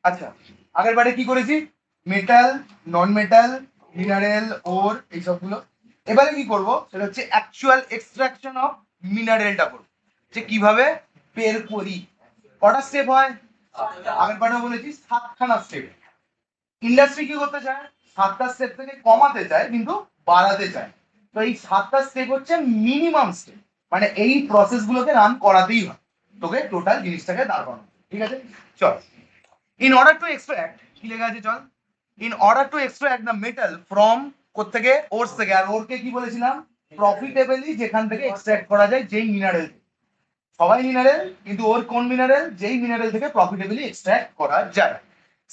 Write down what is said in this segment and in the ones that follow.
আচ্ছা, আগের বারে কি করেছি? মেটাল, নন মেটাল, মিনারেল, ওর, এইসবগুলো। এবারে কি করব সেটা হচ্ছে অ্যাকচুয়াল এক্সট্রাকশন অফ মিনারেলটা করবো, যে কিভাবে বের করি। কটা স্টেপ হয়? আগের বারে বলেছি 7খানা স্টেপ। ইন্ডাস্ট্রি কি করতে চায়? 7টা স্টেপ থেকে কমাতে চায় কিন্তু বাড়াতে চায়। তো এই 7টা স্টেপ হচ্ছে মিনিমাম স্টেপ, মানে এই প্রসেস গুলোকে রান করাতেই হয় তোকে টোটাল জিনিসটাকে দাঁড় করানো। ঠিক আছে, চল। ইন অর্ডার টু এক্সট্রাক্ট, কি লেখা আছে চল, in order to extract the metal from কোত্থেকে? ওর থেকে। আর ওরকে কি বলেছিলাম? প্রফিটেবলি যেখান থেকে এক্সট্রাক্ট করা যায়, যেই মিনারেল। সবাই মিনারেল, কিন্তু ওর কোন মিনারেল? যেই মিনারেল থেকে প্রফিটেবলি এক্সট্রাক্ট করা যায়।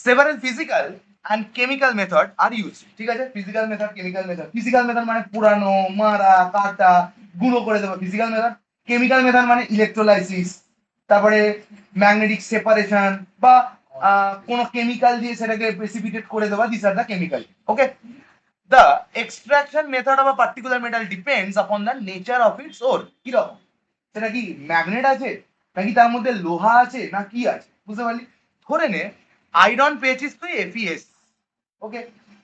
Several physical and chemical method are use. ঠিক আছে, physical method, chemical method. Physical method মানে পুরানো, মারা, কাটা, গুঁড়ো করে দেবো, ফিজিক্যাল মেথড। কেমিক্যাল মেথড মানে ইলেকট্রোলাইসিস, তারপরে ম্যাগনেটিক সেপারেশন, বা কোনো কেমিক্যাল দিয়ে সেটাকে প্রেসিপিটেট করে দেওয়া, this are the chemical. Okay, the extraction method of a particular metal depends upon the nature of its ore. কি রকম? সেটা কি ম্যাগনেট আছে, নাকি তার মধ্যে লোহা আছে, না কি আছে? বুঝতে পারলি? ধরে নে আয়রন পেয়েছিস তুই এফিএস। ওকে,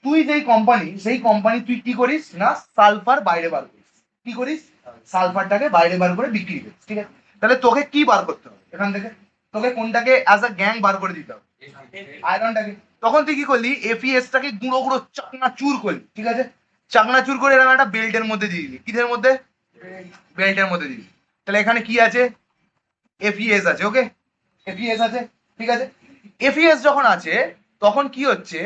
তুই যেই কোম্পানি, সেই কোম্পানি তুই কি করিস না সালফার বাইরে বার করিস। কি করিস? সালফারটাকে বাইরে বার করে বিক্রি করিস। ঠিক আছে, তাহলে তোকে কি বার করতে হবে এখান থেকে? তোকে কোনটাকে অ্যাজ আ গ্যাং বার করে দিতে হবে? আয়রনটাকে। তখন তুই কি করলি? এফিএসটাকে গুঁড়ো গুঁড়ো চাকনা চুর করলি। ঠিক আছে, চাকনা চুর করে এরকম একটা বেল্টের মধ্যে দিয়ে দিলি। কিসের মধ্যে? বেল্টের মধ্যে দিলি। তাহলে এখানে কি আছে? এফিএস আছে। ওকে, এফিএস আছে। ঠিক আছে, এফিএস যখন আছে তখন কি হচ্ছে,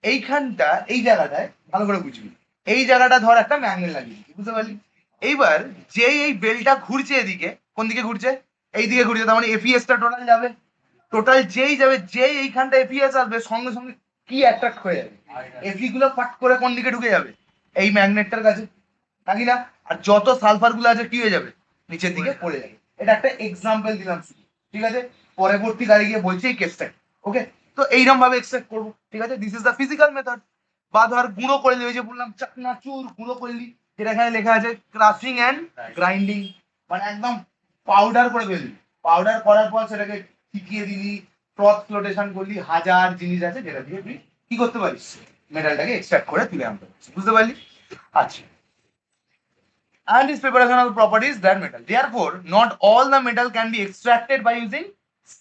এইখানটা, এই জায়গাটায় ভালো করে বুঝবি, এই জায়গাটা ধর একটা ম্যাগনেট লাগিয়ে, বুঝতে পারলি? এইবার যেই এই বেলটা ঘুরছে এদিকে, কোন দিকে ঘুরছে? এই দিকে ঘুরছে, তার মানে এফিএসটা টোটাল যাবে। টোটাল যেই যাবে, যেই এইখানটা এফিএস আসবে, সঙ্গে সঙ্গে কি অ্যাট্রাক্ট হয়ে যাবে? এফি গুলো ফাট করে কোন দিকে ঢুকে যাবে? এই ম্যাগনেটটার কাছে, নাকি না? আর যত সালফার গুলো আছে কি হয়ে যাবে? নিচের দিকে পড়ে যাবে। এটা একটা এক্সাম্পল দিলাম শুধু। ঠিক আছে, পরবর্তী গাড়ি গিয়ে বলছি এই কেসটা। ওকে, তো এইরকম ভাবে এক্সট্রাক্ট করবো। ঠিক আছে, this is the physical method. বা ধর গুঁড়ো করে দিলি, ওই যে বললাম চাকনা চুর গুঁড়ো করলি, যেটা এখানে লেখা আছে ক্রাশিং অ্যান্ড গ্রাইন্ডিং, মানে একদম পাউডার করে ফেললি। পাউডার করার পর সেটাকে শিখিয়ে দিলি, ক্রস ফ্লোটেশন করলি, হাজার জিনিস আছে যেটা দিয়ে তুই কি করতে পারিস? মেটালটাকে এক্সট্রাক্ট করে তুলে আনতে পারিস। বুঝতে পারলি? আচ্ছা, and its preparation of the properties that metal. Therefore, not all the metal can be extracted by using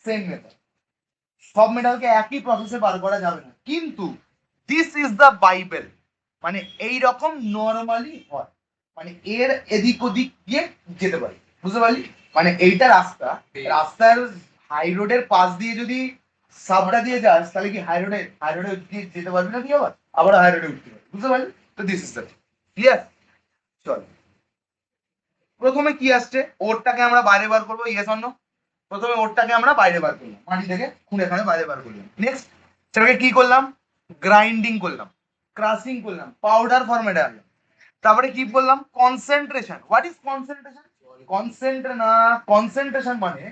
same method. সব মেটালকে একই প্রসেসে বার করা যাবে না, কিন্তু দিস ইজ দ্য বাইবেল, মানে এই রকম নরমালি হয়, মানে এর এদিক ওদিক দিয়ে যেতে পারে। বুঝতে পারলি? মানে এইটা রাস্তা, রাস্তার হাই রোডের পাশ দিয়ে যদি সাবটা দিয়ে যাস, তাহলে কি হাই রোডে দিয়ে যেতে পারবি না? তুই আবার হাই রোডে উঠতে পারবি। বুঝতে পারলি? তো দিস ইজ দ্য ক্লিয়ার। চল, প্রথমে কি আসছে? ওরটাকে আমরা বাইরে বার করবো, ইয়েস অর নো? প্রথমে ওরটাকে আমরা বাইরে বার করলাম, মাটি থেকে খুঁড়ে খানে বাইরে বার করলাম। নেক্সট সেটাকে কি করলাম? গ্রাইন্ডিং করলাম, ক্রাশিং করলাম, পাউডার ফরম্যাটে আনলাম। তারপরে কি বললাম? Concentration. What is concentration? Concentration মানে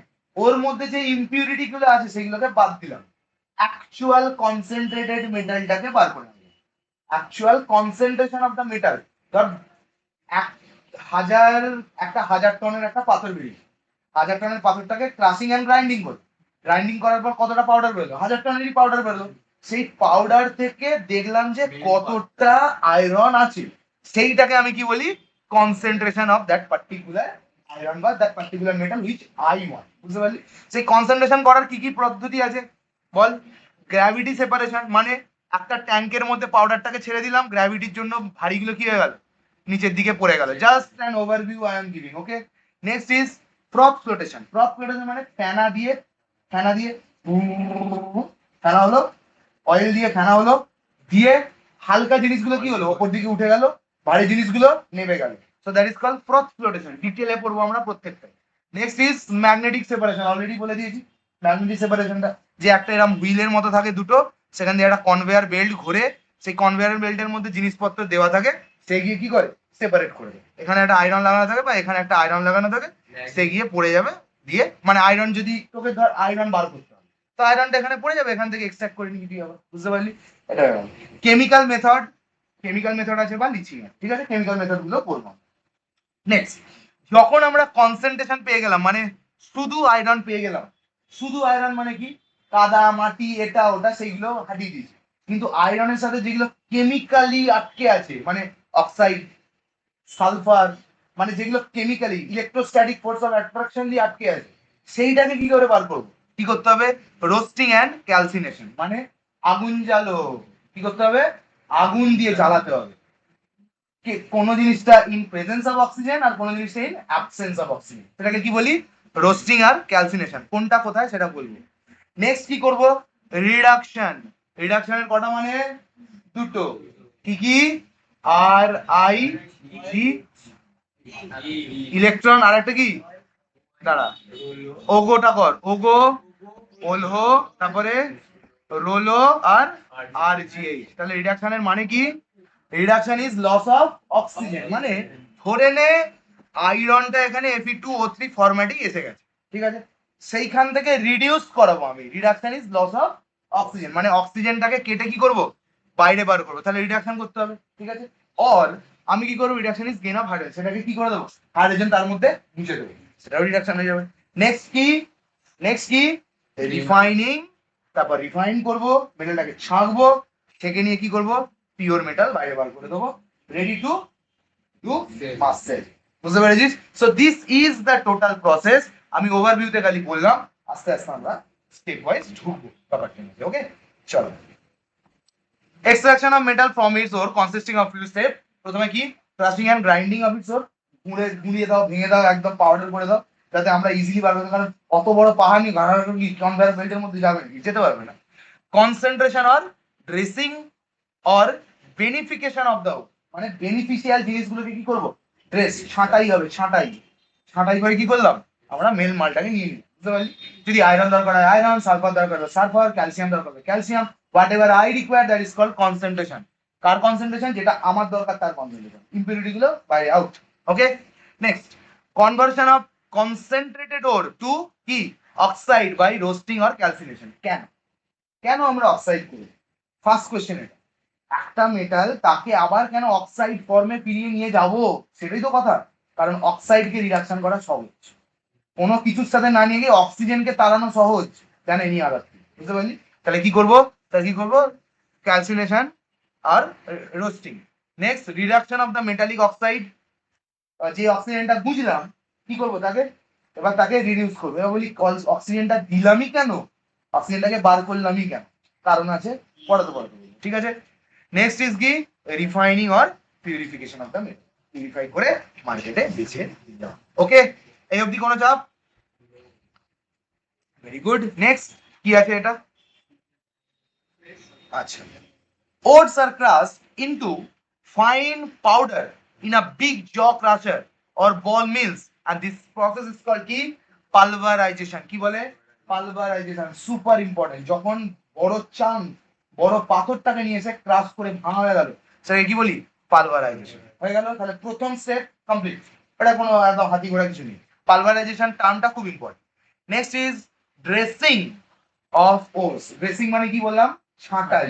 ওর মধ্যে যে ইম্পিউরিটি গুলো আছে সেগুলোকে বাদ দিলাম, অ্যাকচুয়াল কনসেন্ট্রেটেড মেটালটাকে বার করলাম। Actual concentration of the metal. ধর এক হাজার, একটা 1000 টনের একটা পাথর বেরিয়েছে, 1000 টনের পাথরটাকে ক্রাশিং অ্যান্ড গ্রাইন্ডিং করলো। গ্রাইন্ডিং করার পর কতটা পাউডার বেরোলো? 1000 টনেরই পাউডার বেরোলো। সেই পাউডার থেকে দেখলাম যে কতটা আয়রন আছে, সেইটাকে আমি কি বলি? Concentration of that particular iron বা that particular metal which I want. বুঝতে পারলি? সেই কনসেন্ট্রেশন করার কি কি পদ্ধতি আছে বল? গ্র্যাভিটি সেপারেশন, মানে একটা ট্যাঙ্কের মধ্যে পাউডারটাকে ছেড়ে দিলাম, গ্র্যাভিটির জন্য ভারীগুলো কি হয়ে গেল? নিচের দিকে পড়ে গেল। Just an overview I am giving. Okay, next is prop flotation. Prop flotation মানে ফেনা দিয়ে, ফেনা দিয়ে ফেনা হলো, অয়েল দিয়ে ফেনা হলো, দিয়ে হালকা জিনিসগুলো কি হলো? ওপর দিকে উঠে গেল, ভারী জিনিসগুলো নেমে গেল। So that is called froth flotation. ডিটেলে পড়বো আমরা প্রত্যেকটা। Next is magnetic separation, already বলে দিয়েছি। ম্যাগনেটিক সেপারেশনটা যে একটা এরকম হুইলের মতো থাকে দুটো, সেখান দিয়ে একটা কনভেয়ার বেল্ট ঘুরে, সেই কনভেয়ার বেল্টের মধ্যে জিনিসপত্র দেওয়া থাকে, সে গিয়ে কি করে? সেপারেট করে দেয়। এখানে একটা আয়রন লাগানো থাকে বা এখানে একটা আয়রন লাগানো থাকে, সে গিয়ে পড়ে যাবে, দিয়ে মানে আয়রন যদি তোকে ধর আয়রন বার করতে হবে, তো আয়রনটা এখানে পড়ে যাবে, এখান থেকে এক্সট্রাক্ট করে নিবি তুই আবার। বুঝতে পারলি? এটা কেমিক্যাল মেথড। কেমিক্যাল মেথড আছে বা লিচিং। ঠিক আছে, কেমিক্যাল মেথড গুলো পড়বো। নেক্সট, যখন আমরা কনসেন্ট্রেশন পেয়ে গেলাম, মানে শুধু আয়রন পেয়ে গেলাম। শুধু আয়রন মানে কি? কাদা মাটি এটা ওটা সেইগুলো হাঁটিয়ে দিয়েছে, কিন্তু আয়রনের সাথে যেগুলো কেমিক্যালি আটকে আছে মানে অক্সাইড, সালফার, মানে যেগুলো chemically electrostatic force of attraction দিয়ে আটকে আছে, সেইটাকে কি করে বার করবো? কি করতে হবে? রোস্টিং অ্যান্ড ক্যালসিনেশন, মানে আগুন জ্বালো। কি করতে হবে? আগুন দিয়ে জ্বালাতে হবে কোনো জিনিসটা ইন প্রেজেন্স অফ অক্সিজেন আর কোনো জিনিসটা ইন অ্যাবসেন্স অফ অক্সিজেন, সেটাকে কি বলি? রোস্টিং আর ক্যালসিনেশন। কোনটা কোথায় সেটা বলবো। নেক্সট কি করব? রিডাকশন। রিডাকশনের কটা মানে? দুটো। কি কি? আর আই জি ইলেকট্রন, আর একটা কি? দাঁড়া, ওগোটা কর, ওগো, ওলহো, তারপরে রোলো আর আর জিএইচ। তাহলে রিডাকশনের মানে কি? Reduction is loss of oxygen, মানে ধরে নে আয়রনটা এখানে Fe2O3 ফরম্যাটেই এসে গেছে, ঠিক আছে, সেইখান থেকে রিডিউস করাবো আমি। Reduction is loss of oxygen, মানে অক্সিজেনটাকে কেটে কি করব? বাইরে বার করবো, তাহলে রিডাকশন করতে হবে, ঠিক আছে। অর আমি কি করবো? Reduction is gain of hydrogen, সেটাকে কি করে দেবো? হাইড্রোজেন তার মধ্যে মুছে দেবো, সেটাও রিডাকশন হয়ে যাবে। নেক্সট কি? নেক্সট কি? রিফাইনিং। তারপর রিফাইন করব, মেটালটাকে ছাঁকবো, ছেঁকে নিয়ে কি করব? পিওর মেটাল বাইরে বার করে দেবো, ready to do mass sell. বুঝতে পেরেছিস? So this is the total process. আমি ওভারভিউতে খালি বললাম, আস্তে আস্তে আমরা স্টেপ ওয়াইজ ঢুকবো ব্যাপারটা নিয়ে। ওকে, চলো। Extraction of metal from its ore consisting of few step. প্রথমে কি? Crushing and grinding of its ore, গুঁড়িয়ে দাও, ভেঙে দাও, একদম পাউডার করে দাও, যাতে আমরা ইজিলি বার করতে, কারণ অত বড় পাহাড় নিয়ে ঘাড়াঘাড়ি কনভেয়ার বেল্টের মধ্যে যাবে না, যেতে পারবে না। Concentration or dressing or beneficiation of the, মানে বেনিফিশিয়াল জিনিসগুলোকে কি করব? ড্রেস, ছাঁটাই হবে, ছাঁটাই। ছাঁটাই করে কি করলাম? আমরা মেল মালটাকে নিয়ে নিই, বুঝতে পারলি? যদি আয়রন দরকার হয় আয়রন, সালফার দরকার হয় সালফার, ক্যালসিয়াম দরকার হয় calcium, whatever I require, that is called concentration. কার কনসেন্ট্রেশন? যেটা আমার দরকার তার কনসেন্ট্রেশন, ইম্পিউরিটি গুলো বাইরে out. Okay, next, conversion of concentrated ore to কি? Oxide by roasting or calcination. কেন? কেন আমরা অক্সাইড করি? ফার্স্ট কোশ্চেন এটা। একটা মেটাল তাকে আবার কেন অক্সাইড ফর্মে ফিরিয়ে নিয়ে যাব? সেটাই তো কথা। কারণ অক্সাইডকে রিডাকশন করা সহজ, কোনো কিছুর সাথে না নিয়ে গিয়ে অক্সিজেনকে তাড়ানো সহজ জানে নি আবার, বুঝতে পারলি? তাহলে কি করব? তাহলে কি করব? ক্যালসিনেশন আর roasting. Next, reduction of the metallic oxide. যে অক্সিজেনটা বুঝলাম, কি করব তাকে? এবার তাকে রিডিউস করবো। এবার বলি অক্সিজেনটা দিলামই কেন, অক্সিজেনটাকে বার করলামই কেন? কারণ আছে, পড়াতে পড়াতে, ঠিক আছে। নেক্সট ইজ কি? Refining or purification of the metal, purify করে মার্কেটে বেচে দেওয়া। ওকে, এই অবধি কোনো চাপ? Very good. নেক্সট কি আছে এটা? আচ্ছা, oats are crushed into fine powder in a big jaw crusher or ball mills, and this process is called কি? Pulverization। কি বলে? Pulverization, super important. যখন বড় চাং, বড় পাথরটাকে নিয়ে এসে ক্রাশ করে ভাঙা হয়ে গেল, সেটাকে কি বলি? পালভারাইজেশন। হয়ে গেল, তাহলে প্রথম স্টেপ কমপ্লিট। এটা কোনো একদম হাতি ঘোড়া কিছু নেই, পালভারাইজেশন টার্মটা খুব important. Next is dressing of ores. Dressing মানে কি বললাম? ছাঁটাই।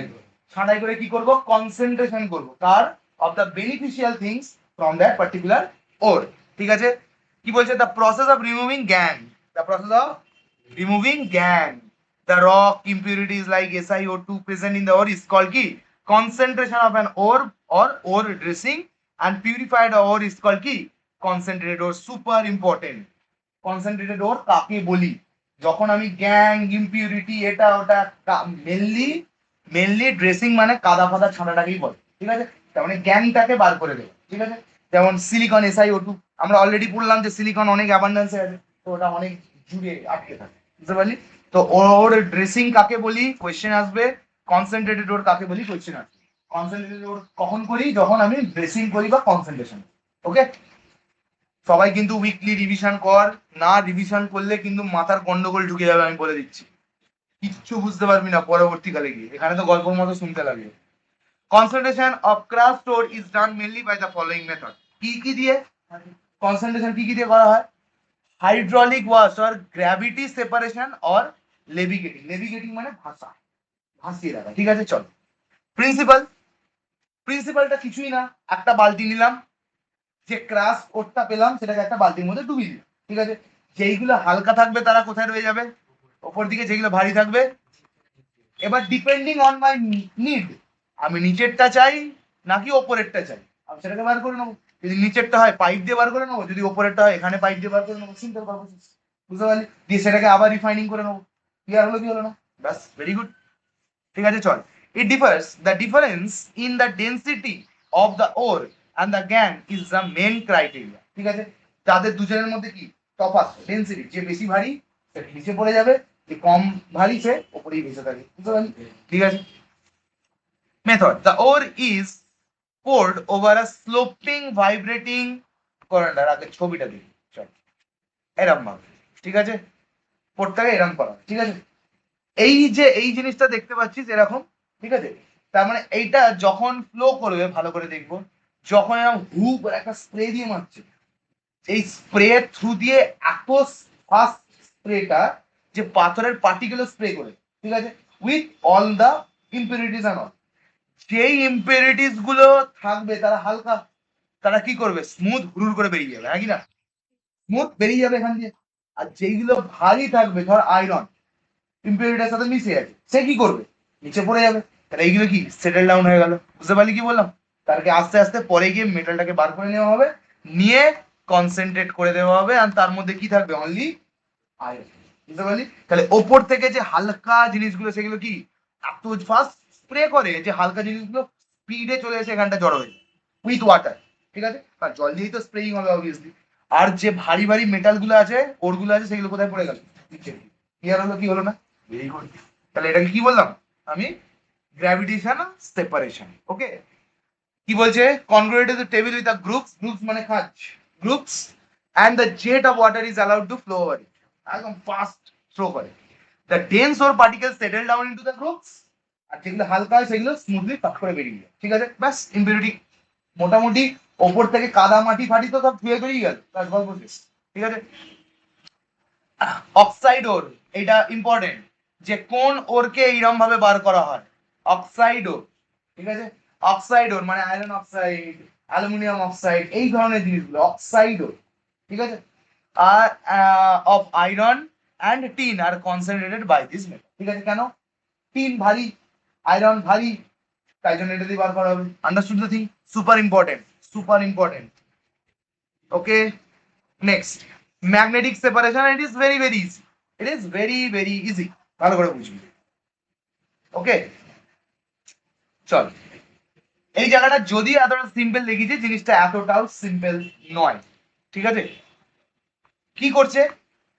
ছাঁটাই করে কি করব? কনসেন্ট্রেশন করব, কার? Of the beneficial things from that particular ore, ঠিক আছে। কি বলছে? The process of removing gangue, the process of removing gangue the rock impurities like SiO2 present in the ore is called কি? Concentration of an ore or ore dressing, and purified ore is called কি? Concentrated ore. Super important. Concentrated ore কাকে বলি? যখন আমি gang, impurity, এটা ওটা, mainly mainly dressing মানে কাদা ফাদা ছাঁটাটাকেই বলে, ঠিক আছে। তার মানে গ্যাংটাকে বার করে দেবে, ঠিক আছে। যেমন সিলিকন, SiO2, আমরা অলরেডি পড়লাম যে সিলিকন অনেক অ্যাবান্ডেন্সে আছে, তো ওটা অনেক জুড়ে আটকে থাকে, বুঝতে পারলি? তো ওর ড্রেসিং কাকে বলি? কোয়েশ্চেন আসবে। কনসেন্ট্রেটেড ওর কাকে বলি? কোয়েশ্চেন আসবে। কনসেন্ট্রেটেড ওর কখন করি? যখন আমি ড্রেসিং করি বা কনসেন্ট্রেশন। ওকে, সবাই কিন্তু উইকলি রিভিশন কর, না রিভিশন করলে কিন্তু মাথার গন্ডগোল ঢুকে যাবে, আমি বলে দিচ্ছি। কিচ্ছু বুঝতে পারবি না পরবর্তীকালে গিয়ে, এখানে তো গল্পের মতো শুনতে লাগবে। Concentration of crushed ore is done mainly by the following method. কি কি দিয়ে কনসেন্ট্রেশন কি কি দিয়ে করা হয়? Hydraulic wash or gravity separation or levigating. Levigating মানে ভাষা, ভাসিয়ে রাখা, ঠিক আছে। চল, প্রিন্সিপাল। প্রিন্সিপালটা কিছুই না, একটা বালতি নিলাম, যে ক্রাশ ওটটা পেলাম সেটাকে একটা বালতির মধ্যে ডুবিয়ে দিলাম, ঠিক আছে। যেইগুলো হালকা থাকবে তারা কোথায় রয়ে যাবে? ওপর দিকে, যেগুলো ভারী থাকবে এবার ডিপেন্ডিং অন মাই নিড, আমি নিচেরটা চাই নাকি ওপরেরটা চাই, আমি সেটাকে বার করে নেবো। যদি নিচেরটা হয় পাইপ দিয়ে বার করে নেবো, যদি ওপরেরটা হয় এখানে পাইপ দিয়ে বার করে নেবো, সিম্পল পারপাস। বুঝতে পারলি? দিয়ে সেটাকে আবার রিফাইনিং করে নেবো। ক্লিয়ার হলো কি হলো না? ব্যাস, ভেরি গুড। ঠিক আছে, চল। It differs, the difference in the density of the ore and the gangue is the main criteria. ঠিক আছে, তাদের দুজনের মধ্যে কি তফাৎ? ডেন্সিটি, যে বেশি ভারী সে নিচে পড়ে যাবে, যে কম ভারী সে ওপরেই ভেসে থাকে। বুঝতে পারলি? ঠিক আছে। Method, the or is poured over a sloping vibrating colander। আগে ছবিটা দেখি, চল। এরম ভাবে, ঠিক আছে, পোর্টটাকে এরম করা, ঠিক আছে। এই যে এই জিনিসটা দেখতে পাচ্ছিস এরকম, ঠিক আছে, তার মানে এইটা যখন ফ্লো করবে, ভালো করে দেখবো, যখন এরকম হু করে একটা স্প্রে দিয়ে মারছে, এই স্প্রে থ্রু দিয়ে এত ফাস্ট স্প্রেটা যে পাথরের পার্টিকেল স্প্রে করে, ঠিক আছে, with all the impurities and all. যেই ইম্পিউরিটিস গুলো থাকবে তারা হালকা, তারা কি করবে, স্মুথ হুড়ুর করে বেরিয়ে যাবে, হ্যাঁ কি না? স্মুথ বেরিয়ে যাবে এখান দিয়ে। আর যেইগুলো ভারী থাকবে, ধর আয়রন ইম্পিউরিটির সাথে মিশে আছে, সে কি করবে, নিচে পড়ে যাবে। তাহলে এইগুলো কি সেটেল ডাউন হয়ে গেল। বুঝতে পারলি কি বললাম? তারকে আস্তে আস্তে পরে গিয়ে মেটালটাকে বার করে নেওয়া হবে, নিয়ে কনসেন্ট্রেট করে দেওয়া হবে, আর তার মধ্যে কি থাকবে, অনলি আয়রন। বুঝতে পারলি? তাহলে ওপর থেকে যে হালকা জিনিসগুলো, সেগুলো কি এত ফাস্ট স্প্রে করে যে হালকা জিনিসগুলো স্পিডে চলে এসে এখানটা জড়ো হয়ে যায় উইথ ওয়াটার। ঠিক আছে, আর জল দিয়েই তো স্প্রেইং হবে অবভিয়াসলি। আর যে ভারী ভারী মেটাল গুলো আছে, ওরগুলো আছে, সেগুলো কোথায় পড়ে গেল, নিচে। ক্লিয়ার হলো কি হলো না? Very good. তাহলে এটাকে কি বললাম আমি, গ্র্যাভিটেশন সেপারেশন। ওকে, কি বলছে, congruent to the table with the groups, groups মানে খাঁজ, groups, and the jet of water is allowed to flow over it, একদম ফাস্ট থ্রো করে। the dense or particles settle down into the groups, আর যেগুলো হালকা হয় সেগুলো smoothly pass করে বেরিয়ে যায়। ঠিক আছে, ব্যাস, ইম্পিউরিটি মোটামুটি ওপর থেকে কাদা মাটি ফাটি তো সব ধুয়ে বেরিয়ে গেল, ব্যাস গল্প শেষ। ঠিক আছে, অক্সাইড ওর, এটা ইম্পর্টেন্ট, যে কোন ওরকে এইরকম ভাবে বার করা হয়, অক্সাইড ওর। ঠিক আছে, অক্সাইড ওর মানে আয়রন অক্সাইড, অ্যালুমিনিয়াম অক্সাইড, এই ধরনের জিনিসগুলো অক্সাইড ওর। ঠিক আছে, আর of iron and tin are concentrated by this method. ঠিক আছে, কেন? টিন ভারী, আয়রন ভারী, তাই জন্য এটা দিয়ে বার করা হবে। Understood the thing? Super important, super important. Okay, next, magnetic separation. It is very very easy, it is very very easy, ভালো করে বুঝবি। ওকে, চল। এই জায়গাটা যদি এতটা সিম্পল দেখিয়েছি, জিনিসটা এতটাও সিম্পল নয়। ঠিক আছে, কি করছে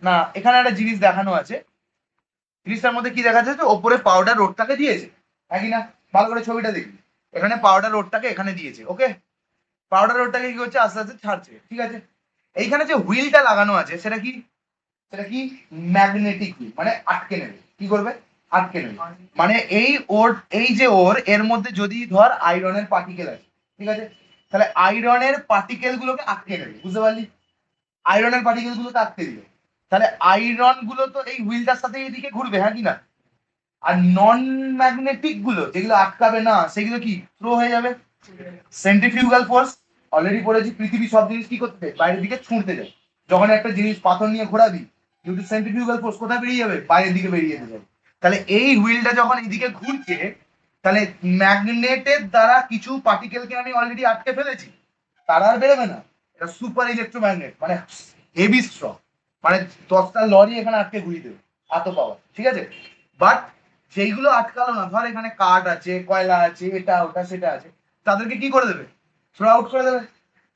না, এখানে একটা জিনিস দেখানো আছে, জিনিসটার মধ্যে কি দেখা যাচ্ছে, ওপরে পাউডার রোডটাকে দিয়েছে, একই না? ভালো করে ছবিটা দেখবি, এখানে পাউডার রোডটাকে এখানে দিয়েছে। ওকে, পাউডার রোডটাকে কি করছে, আস্তে আস্তে ছাড়ছে। ঠিক আছে, এইখানে যে হুইলটা লাগানো আছে সেটা কি, সেটা কি ম্যাগনেটিক হুইল, মানে আটকে নেবে। কি করবে, আটকে নেবে। মানে এই ওর, এই যে ওর, এর মধ্যে যদি ধর আয়রনের পার্টিকেল আছে, ঠিক আছে, তাহলে আয়রনের পার্টিকেল গুলোকে আটকে নেবে। বুঝতে পারলি? আয়রনের পার্টিকেল গুলোকে আটকে দিল, তাহলে আয়রন গুলো তো এই হুইলটার সাথে এদিকে ঘুরবে, হ্যাঁ কি না? আর নন ম্যাগনেটিক গুলো যেগুলো আটকাবে না, সেগুলো কি থ্রো হয়ে যাবে। সেন্ট্রিফিউগাল ফোর্স অলরেডি পড়েছি, পৃথিবী সব জিনিস কি করতে যায়, বাইরের দিকে ছুঁড়তে যায়। যখন একটা জিনিস পাথর নিয়ে ঘোরাবি, ডিউ টু সেন্ট্রিফিউগাল ফোর্স কোথায় বেরিয়ে যাবে, বাইরের দিকে বেরিয়ে যেতে যাবে। তাহলে এই হুইলটা যখন এইদিকে ঘুরছে, তাহলে ম্যাগনেটের দ্বারা কিছু পার্টিকেলকে আমি অলরেডি আটকে ফেলেছি, তারা আর বেরোবে না। এটা সুপার ইলেকট্রোম্যাগনেট, মানে হেভি স্ট্রং, মানে 10টা লরি এখানে আটকে ঘুরিয়ে দেবে, এত পাওয়ার। ঠিক আছে, বাট যেইগুলো আটকালো না, ধর এখানে কাঠ আছে, কয়লা আছে, এটা ওটা সেটা আছে, তাদেরকে কি করে দেবে, থ্রো আউট করে দেবে।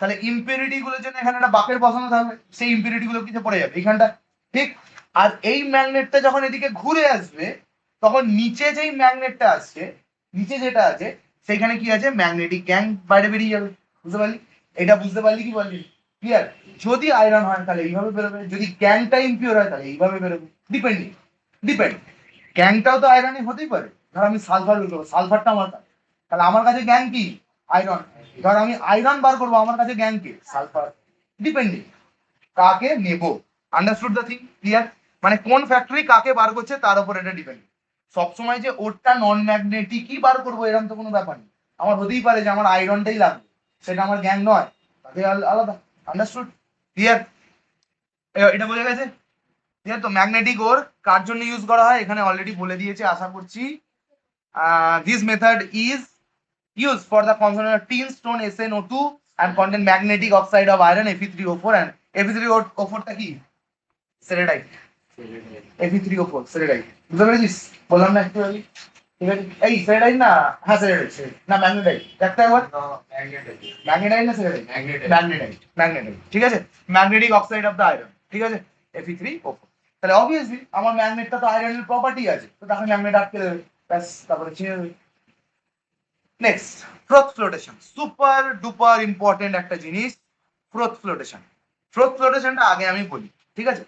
তাহলে ইম্পিউরিটি গুলোর জন্য এখানে একটা বাকেট বসানো থাকবে, সেই ইম্পিউরিটি গুলো কিছু পড়ে যাবে এইখানটা। ঠিক, আর এই ম্যাগনেটটা যখন এদিকে ঘুরে আসবে, তখন নিচে যেই ম্যাগনেটটা আসছে, নিচে যেটা আছে, সেখানে কি আছে, ম্যাগনেটিক গ্যাং বাইরে বেরিয়ে যাবে। বুঝতে পারলি? এটা বুঝতে পারলি কি বললি? ক্লিয়ার? যদি আয়রন হয় তাহলে এইভাবে বেরোবে, যদি গ্যাংটা ইম্পিওর হয় তাহলে এইভাবে বেরোবে। Depending, depend. গ্যাংটাও তো আয়রনই হতেই পারে। ধর আমি সালফার বের করবো, সালফারটা আমার কাছে, তাহলে আমার কাছে গ্যাং কি, আয়রন। ধর আমি আয়রন বার করবো, আমার কাছে গ্যাং কি, সালফার। ডিপেন্ডিং কাকে নেব। Understood the thing? ক্লিয়ার? মানে কোন ফ্যাক্টরি কাকে বার করছে তার উপর এটা ডিপেন্ড। সবসময় যে ওরটা নন ম্যাগনেটিকই বার করবো এরকম তো কোনো ব্যাপার নেই। আমার হতেই পারে যে আমার আয়রনটাই লাগবে, সেটা আমার গ্যাং নয়, তাতে আলাদা। আন্ডারস্টুড? ক্লিয়ার? এটা বোঝা গেছে? ক্লিয়ার? তো ম্যাগনেটিক ওর কার জন্য ইউজ করা হয় এখানে অলরেডি বলে দিয়েছে, আশা করছি This method is used for the construction of tin stone SnO2 and contain magnetic oxide of iron Fe3O4 and Fe3O4 টা কি সেলেনাইট Fe3O4 সেলেনাইট বুঝতে পেরেছিস বললাম না একটু আগে ঠিক আছে এই সেলেনাইট না হ্যাঁ সেলেনাইট না ম্যাগনেটাইট একটা একবার ম্যাগনেটাইট না সেলেনাইট ম্যাগনেটাইট ঠিক আছে magnetic oxide of the iron ঠিক আছে Fe3O4 তাহলে অবভিয়াসলি আমার ম্যাগনেটটা তো আয়রনের প্রপার্টি আছে তো তাকে ম্যাগনেট আটকে দেবে ব্যাস তারপরে চিনে দেবে next froth flotation super duper important একটা জিনিস ফ্রথ ফ্লোটেশনটা আগে আমি বলি ঠিক আছে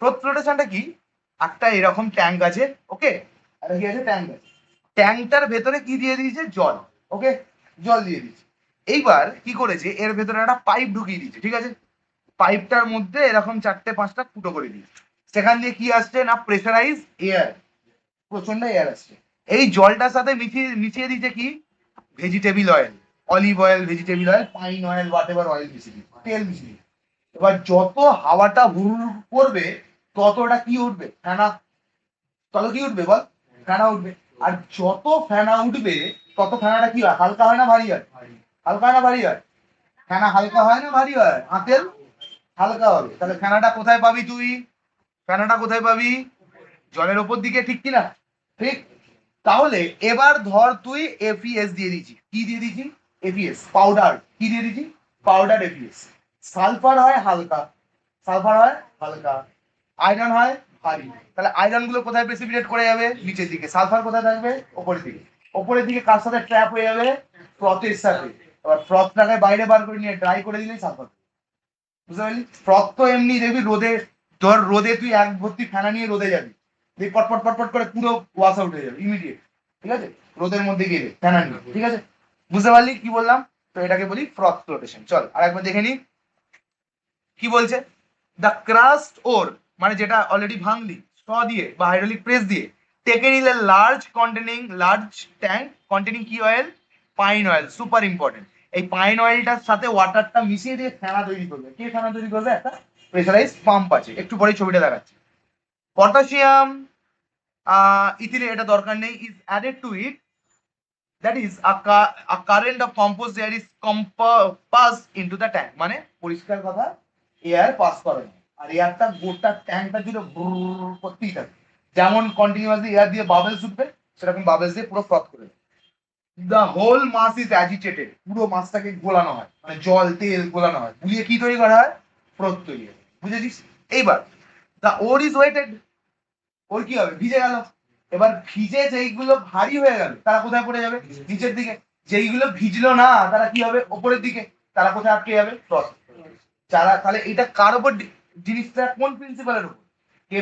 ফ্রথ ফ্লোটেশনটা কি একটা এরকম ট্যাঙ্ক আছে ওকে আর কি আছে ট্যাঙ্ক আছে ট্যাঙ্কটার ভেতরে কি দিয়ে দিয়েছে জল ওকে জল দিয়ে দিয়েছে এইবার কি করেছে এর ভেতরে একটা পাইপ ঢুকিয়ে দিয়েছে ঠিক আছে পাইপটার মধ্যে এরকম 4-5টা ফুটো করে দিয়েছে সেখান দিয়ে কি আসছে না প্রেসারাইজ এয়ার প্রচন্ড এয়ার আসছে এই জলটার সাথে মিশিয়ে দিয়েছে কি vegetable oil olive oil vegetable oil pine oil what ever oil মিশিয়ে দিয়েছে তেল মিশিয়ে দিয়েছে এবার যত হাওয়াটা হুড় করবে ততটা কি উঠবে ফেনা তত কি উঠবে বল ফেনা উঠবে আর যত ফেনা উঠবে তত ফেনাটা কি হয় হালকা হয় না ভারী হয় হালকা হয় না ভারী হয় ফেনা হালকা হয় না ভারী হয় আঁতেল হালকা হবে তাহলে ফেনাটা কোথায় পাবি তুই ফেনাটা কোথায় পাবি জলের ওপর দিকে ঠিক কিনা ঠিক তাহলে এবার ধর তুই এফিএস দিয়ে দিচ্ছি কি দিয়ে দিচ্ছি এফিএস পাউডার কি দিয়ে দিচ্ছি পাউডার এফিএস সালফার হয় হালকা আয়রন হয় ভারী তাহলে আয়রন গুলো কোথায় প্রেসিপিটেট করে যাবে নিচের দিকে সালফার কোথায় থাকবে ওপরের দিকে কার সাথে ট্র্যাপ হয়ে যাবে ফ্রথের সাথে এবার ফ্রথটাকে বাইরে বার করে নিয়ে ড্রাই করে দিলেই সালফার বুঝতে পারলি ফ্রথ তো এমনি দেখবি রোদে ধর রোদে তুই এক ভর্তি ফেনা নিয়ে রোদে যাবি দেখবি পটপট করে পুরো ওয়াশ আউট হয়ে যাবে ইমিডিয়েট ঠিক আছে রোদের মধ্যে গেলে ফেনা নিয়ে ঠিক আছে বুঝতে পারলি কি বললাম তো এটাকে বলি ফ্রথ ফ্লোটেশন চল আর একবার দেখে নি কি বলছে দ্য ক্রাস্ট ওর মানে যেটা অলরেডি ভাঙলি স দিয়ে বা হাইড্রোলিক প্রেস দিয়ে টেকে নিলে লার্জ ট্যাঙ্ক কন্টেনিং কি oil pine oil super important এই পাইন অয়েলটার সাথে ওয়াটারটা মিশিয়ে দিয়ে ফেনা তৈরি করবে কে ফেনা তৈরি করবে একটা প্রেসারাইজ পাম্প আছে একটু পরে ছবিটা দেখাচ্ছি পটাশিয়াম ইথিলিন এটা দরকার নেই is added to it that is a current of compost air is passed into the tank মানে পরিষ্কার কথা এয়ার পাস করে না আর এয়ারটা গোটা ট্যাঙ্কটা জুড়ে করতেই থাকে যেমন কন্টিনিউয়াসলি এয়ার দিয়ে বাবলস উঠবে সেরকম বাবলস দিয়ে পুরো ফ্রথ করে the whole mass is agitated পুরো মাছটাকে গোলানো হয় মানে জল তেল গোলানো হয় গুলিয়ে কি তৈরি করা হয় ফ্রথ তৈরি হয় বুঝেছিস এইবার দ্য ওর ইজ ওয়েটেড ওর কি হবে ভিজে গেল এবার ভিজে যেইগুলো ভারী হয়ে গেল তারা কোথায় পড়ে যাবে নিচের দিকে যেইগুলো ভিজলো না তারা কি হবে ওপরের দিকে তারা কোথায় আটকে যাবে ফ্রথ যারা তাহলে এটা কার উপর জিনিসটা কোন প্রিন্সিপালের উপর কে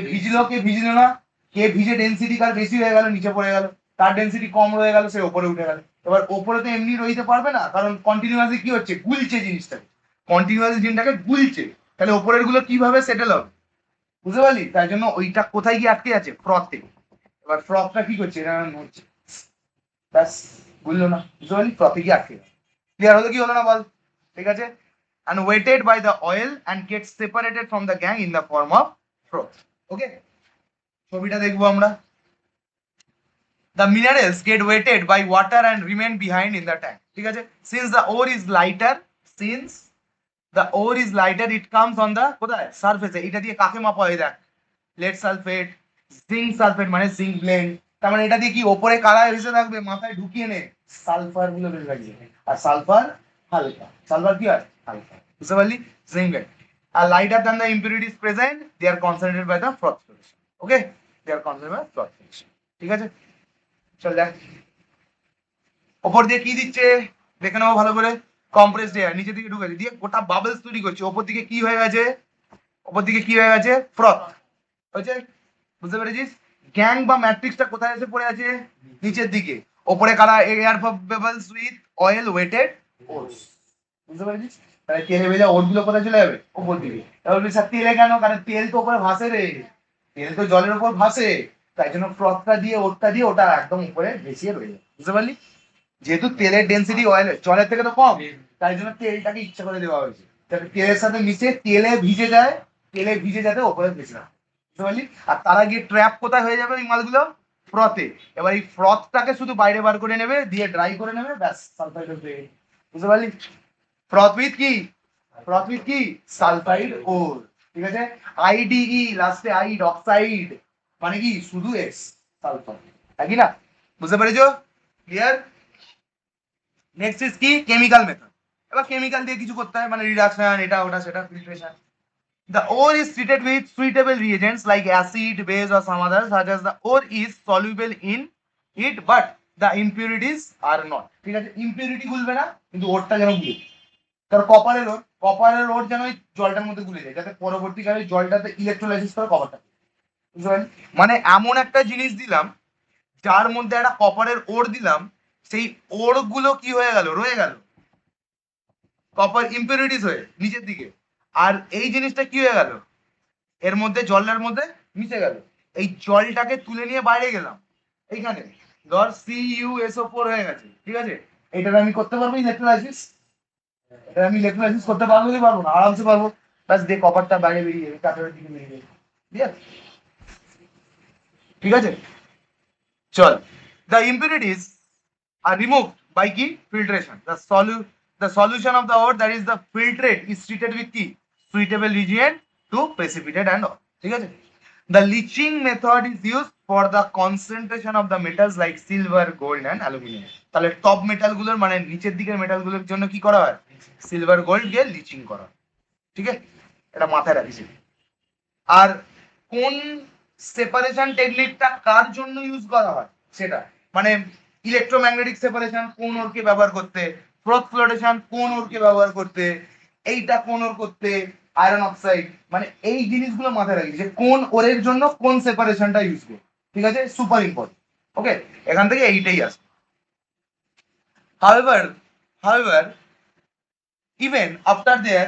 ভিজলো না কে ভিজে ডেন্সিটি কার বেশি হয়ে গেল নিচে পড়ে গেল তার ডেন্সিটি কম রয়ে গেল সে ওপরে উঠে গেল এবার ওপরে তো এমনি রইতে পারবে না কারণ কন্টিনিউয়াসলি কি হচ্ছে গুলছে জিনিসটাকে কন্টিনিউয়াসলি জিনিসটাকে গুলছে তাহলে ওপরের গুলো কিভাবে সেটেল হবে বুঝতে পারলি তাই জন্য ওইটা কোথায় গিয়ে আটকে আছে ফ্রথে এবার ফ্রথটা কি করছে এটা নড়ছে ব্যাস বুঝলো না বুঝতে পারলি ফ্রথে গিয়ে আটকে ক্লিয়ার হলো কি হলো না বল ঠিক আছে and weighted by the oil and gets separated from the gang in the form of froth okay ছবিটা দেখবো আমরা the minerals get weighted by water and remain behind in the tank ঠিক আছে since the ore is lighter it comes on the কোথায় সারফেসে এটা দিয়ে কাকে মাপা হয় দেখ lead sulfate zinc sulfate মানে জিঙ্ক ব্লেন্ড তার মানে এটা দিয়ে কি ওপরে কারা এসে থাকবে মাথায় ঢুকিয়ে নে সালফার গুলো বের লাগিয়ে আর সালফার হালকা সালফার কি হয় হালকা বুঝতে পারলি zinc are lighter than the impurities present they are concentrated by the froth flotation okay they are concentrated by froth flotation ঠিক আছে চল দেখ ওপর দিয়ে কি দিচ্ছে দেখে নাও ভালো করে কম্প্রেসড এয়ার নিচে দিকে ঢুকেছে দিয়ে গোটা বাবলস তৈরি করছে ওপর দিকে কি হয়ে গেছে ফ্রথ হয়েছে বুঝতে পেরেছিস গ্যাং বা ম্যাট্রিক্সটা কোথায় এসে পড়ে আছে নিচের দিকে ওপরে কারা air bubbles with oil wetted ores বুঝতে পেরেছিস তাহলে তেলে ভেজা ওর গুলো কোথায় চলে যাবে ওপর দিকে তাহলে স্যার তেলে কেন কারণ তেল তো উপরে ভাসে রে তেল তো জলের উপর ভাসে তাই জন্য ফ্রথটা দিয়ে ওটা একদম উপরে ভেসিয়ে রয়ে যাবে বুঝতে পারলি যেহেতু তেলের ডেন্সিটি অয়েল জলের থেকে তো কম তাই জন্য তেলটাকে ইচ্ছা করে দেওয়া হয়েছে যাতে তেলের সাথে মিশে তেলে ভিজে যাতে ওপরে ভেসে না বুঝতে পারলি আর তারা গিয়ে ট্র্যাপ কোথায় হয়ে যাবে ওই মালগুলো ফ্রথে। এবার এই ফ্রথটাকে শুধু বাইরে বার করে নেবে, দিয়ে ড্রাই করে নেবে, ব্যাস সালফাইড হয়ে গেছে। বুঝতে পারলি? ফ্রথ উইথ কি? ফ্রথ উইথ কি? সালফাইড ওর। ঠিক আছে? আইডিই লাস্টে আইড অক্সাইড মানে কি? শুধু এক্স সালফার। একই না? বুঝতে পেরেছো? ক্লিয়ার? নেক্সট ইজ কি? Chemical method. এবার কেমিক্যাল দিয়ে কিছু করতে হয়, মানে রিডাকশন, এটা ওটা সেটা, filtration. The ore is treated with suitable reagents like acid, base, or some others, such as the ore is soluble in it, but the impurities are not. ঠিক আছে? ইম্পিউরিটি গুলবে না, কিন্তু ওরটা যেন গুলে। কারণ কপারের ওর যেন ওই জলটার মধ্যে গুলে যায়, যাতে পরবর্তীকালে জলটাতে ইলেকট্রোলাইসিস করে কপারটা। বুঝতে পারলি? মানে এমন একটা জিনিস দিলাম যার মধ্যে একটা কপারের ওর দিলাম, সেই ওর গুলো কি হয়ে গেল? রয়ে গেল কপার ইম্পিউরিটিস হয়ে নিচের দিকে। আর এই জিনিসটা কি হয়ে গেল? এর মধ্যে জলের মধ্যে মিশে গেল। এই জলটাকে তুলে নিয়ে বাইরে গেলাম, এইখানে ধর CuSO4 হয়ে গেছে। ঠিক আছে? এটা আমি করতে পারবো ইলেকট্রোলাইসিস? এটা আমি ইলেকট্রোলাইসিস করতে পারবো কি পারবো না? আরামসে পারবো। ব্যাস দিয়ে কপারটা বাইরে বেরিয়ে যাবে, কাঠের দিকে বেরিয়ে যাবে। ঠিক আছে? ঠিক আছে, চল। The impurities are removed by কি? Filtration. The solution of the ore, that is the filtrate, is treated with কি? Suitable reagent to precipitate and all. ঠিক আছে? The leaching method is used for the concentration of the metals like silver, gold and aluminum. তাহলে top metal গুলোর মানে নিচের দিকের metal গুলোর জন্য কি করা হয়? সিলভার, গোল্ড দিয়ে লিচিং করা। ঠিক আছে? এটা মাথায় রাখিস। আর কোন সেপারেশন টেকনিকটা কার জন্য ইউজ করা হয় সেটা, মানে ইলেকট্রোম্যাগনেটিক সেপারেশন কোন ওরকে ব্যবহার করতে, ফ্রথ ফ্লোটেশন কোন ওরকে ব্যবহার করতে, এইটা কোন ওর করতে, আয়রন অক্সাইড, মানে এই জিনিসগুলো মাথায় রাখি যে কোন ওরের জন্য কোন সেপারেশনটা ইউজ করবে। ঠিক আছে? Super important. ওকে, এখান থেকে এইটাই আসবে। however however even after their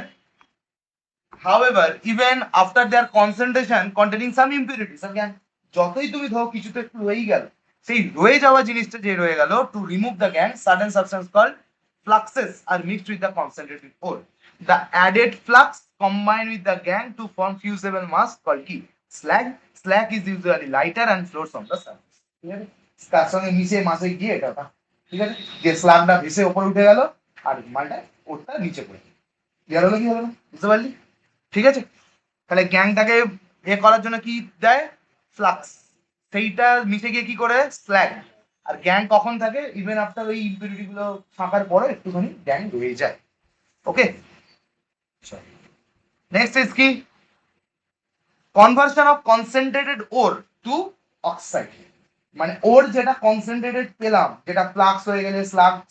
even after their concentration containing some impurities, again যতই তুমি ধরো কিছুতে একটু রয়েই গেল, সেই রয়ে যাওয়া জিনিসটা যে রয়ে গেল, to remove the gang certain substance called fluxes are mixed with the concentrated ore. The added flux combined with the gang to form fusible mass called কি? slag. Slag is usually lighter and floats on the surface. ঠিক আছে? তার সঙ্গে মিশে মাসে গিয়ে এটা ওটা, ঠিক আছে, যে স্ল্যাগটা ভেসে উপরে উঠে গেল আর মালটা ওটা নিচে পড়ে। ক্লিয়ার হলো কি হলো না? বুঝতে পারলি? ঠিক আছে? তাহলে গ্যাংটাকে এ করার জন্য কি দেয়? ফ্লাক্স। সেইটা মিশে গিয়ে কি করে? স্ল্যাগ। আর গ্যাং কখন থাকে? ইভেন আফটার ওই ইম্পিউরিটি গুলো থাকার পরে একটুখানি গ্যাং রয়ে যায়। ওকে, নেক্সট ইজ কি? Conversion of concentrated ore to oxide. মানে ওর যেটা কনসেন্ট্রেটেড পেলাম, যেটা ফ্লাক্স হয়ে গেলে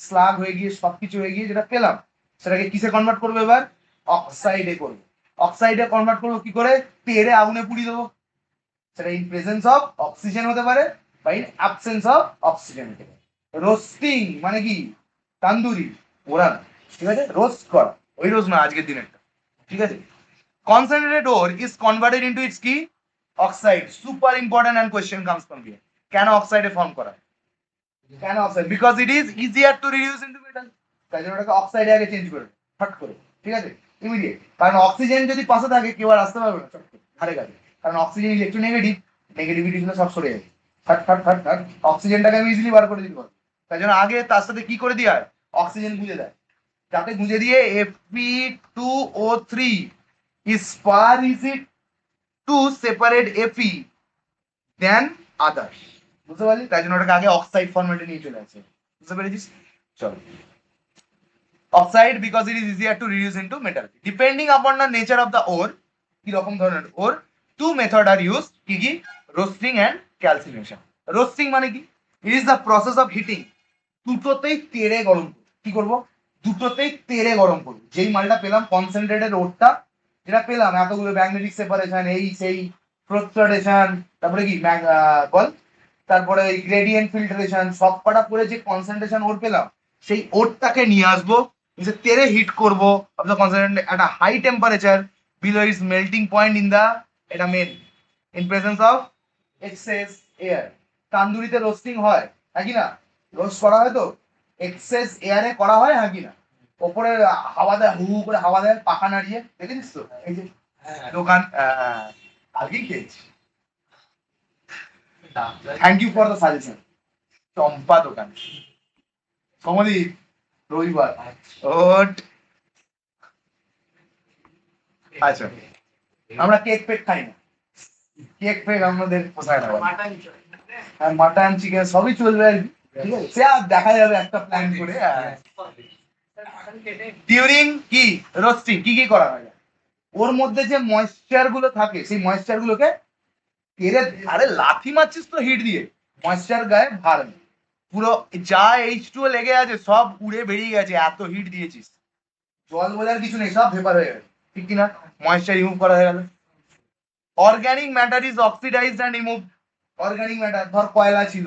স্লাগ হয়ে গিয়ে সবকিছু হয়ে গিয়ে যেটা পেলাম, সেটাকে কিসে কনভার্ট করবো? এবার অক্সাইডে করবো। অক্সাইডে কনভার্ট করবো কি করে? তেড়ে আগুনে পুড়িয়ে দেবো। সেটা ইন প্রেজেন্স অফ অক্সিজেন হতে পারে বা ইন অ্যাবসেন্স অফ অক্সিজেন হতে পারে। রোস্টিং মানে কি? তান্দুরি, পোড়ানো। ঠিক আছে? রোস্ট করা, ওই রোজ না, আজকের দিনেরটা। ঠিক আছে? Concentrated ore is converted into its কি? Oxide. Super important and question comes from here. কেন অক্সাইডে ফর্ম করা? কেন oxide? Because it is easier to reduce into metal. তাই জন্য ওটাকে অক্সাইডে আগে চেঞ্জ করে ফট করে। ঠিক আছে? ইমিডিয়েট। কারণ অক্সিজেন যদি পাশে থাকে কেউ আর আসতে পারবে না চট করে ধারে কাছে। কারণ অক্সিজেন ইলেকট্রোনেগেটিভ, নেগেটিভিটি গুলো সব সরে যাবে। ফট ফট ফট ফট অক্সিজেনটাকে আমি ইজিলি বার করে দিতে পারবো। তাই জন্য আগে তার সাথে কি করে দেওয়া হয়? অক্সিজেন গুঁজে দেয়। যাতে গুঁজে দিয়ে Fe2O3 is far easy to separate Fe than others. বুঝতে পারলি? তাই জন্য ওটাকে আগে অক্সাইড ফরম্যাটে নিয়ে চলে আসে। বুঝতে পেরেছিস? চলো, oxide because it is easier to reduce into metal depending upon the nature of the ore. কি রকম ধরনের ore? Two method are use, কি কি? Roasting and calcination. রোস্টিং মানে কি? It is the process of heating. দুটোতেই তেড়ে গরম করবো। কি করবো? দুটোতেই তেড়ে গরম করবো। যেই মালটা পেলাম কনসেন্ট্রেটেড ওরটা, যেটা পেলাম এতগুলো ম্যাগনেটিক সেপারেশন, এই সেই ফ্লোটেশন, তারপরে কি বল, তারপরে গ্রেডিয়েন্ট ফিল্ট্রেশন, সব কটা করে যে কনসেন্ট্রেশন ওর পেলাম, সেই ওরটাকে নিয়ে আসবো, এসে তেড়ে হিট করবো অফ দ্য কনসেন্ট্রেট একটা high temperature below is melting point in the, এটা main, in presence of excess air. তান্দুরিতে রোস্টিং হয়, হ্যাঁ কি না? রোস্ট করা হয় তো এক্সেস এয়ারে করা হয়, হ্যাঁ কি না? ওপরে হাওয়া দেয়, হু হু করে হাওয়া দেয়, পাখা নাড়িয়ে, দেখেছিস তো? এই যে দোকান কালকেই খেয়েছি। Thank you for the suggestion. Champa দোকান, সমদীপ, রবিবার। ওট। আচ্ছা, আমরা কেক ফেক খাই না, কেক ফেক আমাদের পোষায় না। আর মাটন চিকেন সবই চলবে আর কি, ঠিক আছে, সে আর দেখা যাবে একটা প্ল্যান করে। ডিউরিং কি রোস্টিং কি কি করা হয়, ওর মধ্যে যে ময়েশ্চার গুলো থাকে সেই ময়েশ্চার গুলোকে তেলে, আরে লাথি মারছিস তো হিট দিয়ে, ময়েশ্চার গায়ে ভার নেই। পুরো যা H2O লেগে আছে সব উড়ে বেরিয়ে গেছে, এত হিট দিয়েছিস। জল বোঝার কিছু নেই, সব ভেপার হয়ে গেছে, ঠিক কিনা? ময়েশ্চার রিমুভ করা হয়ে গেল। Organic matter is oxidised and remove. Organic matter ধর কয়লা ছিল,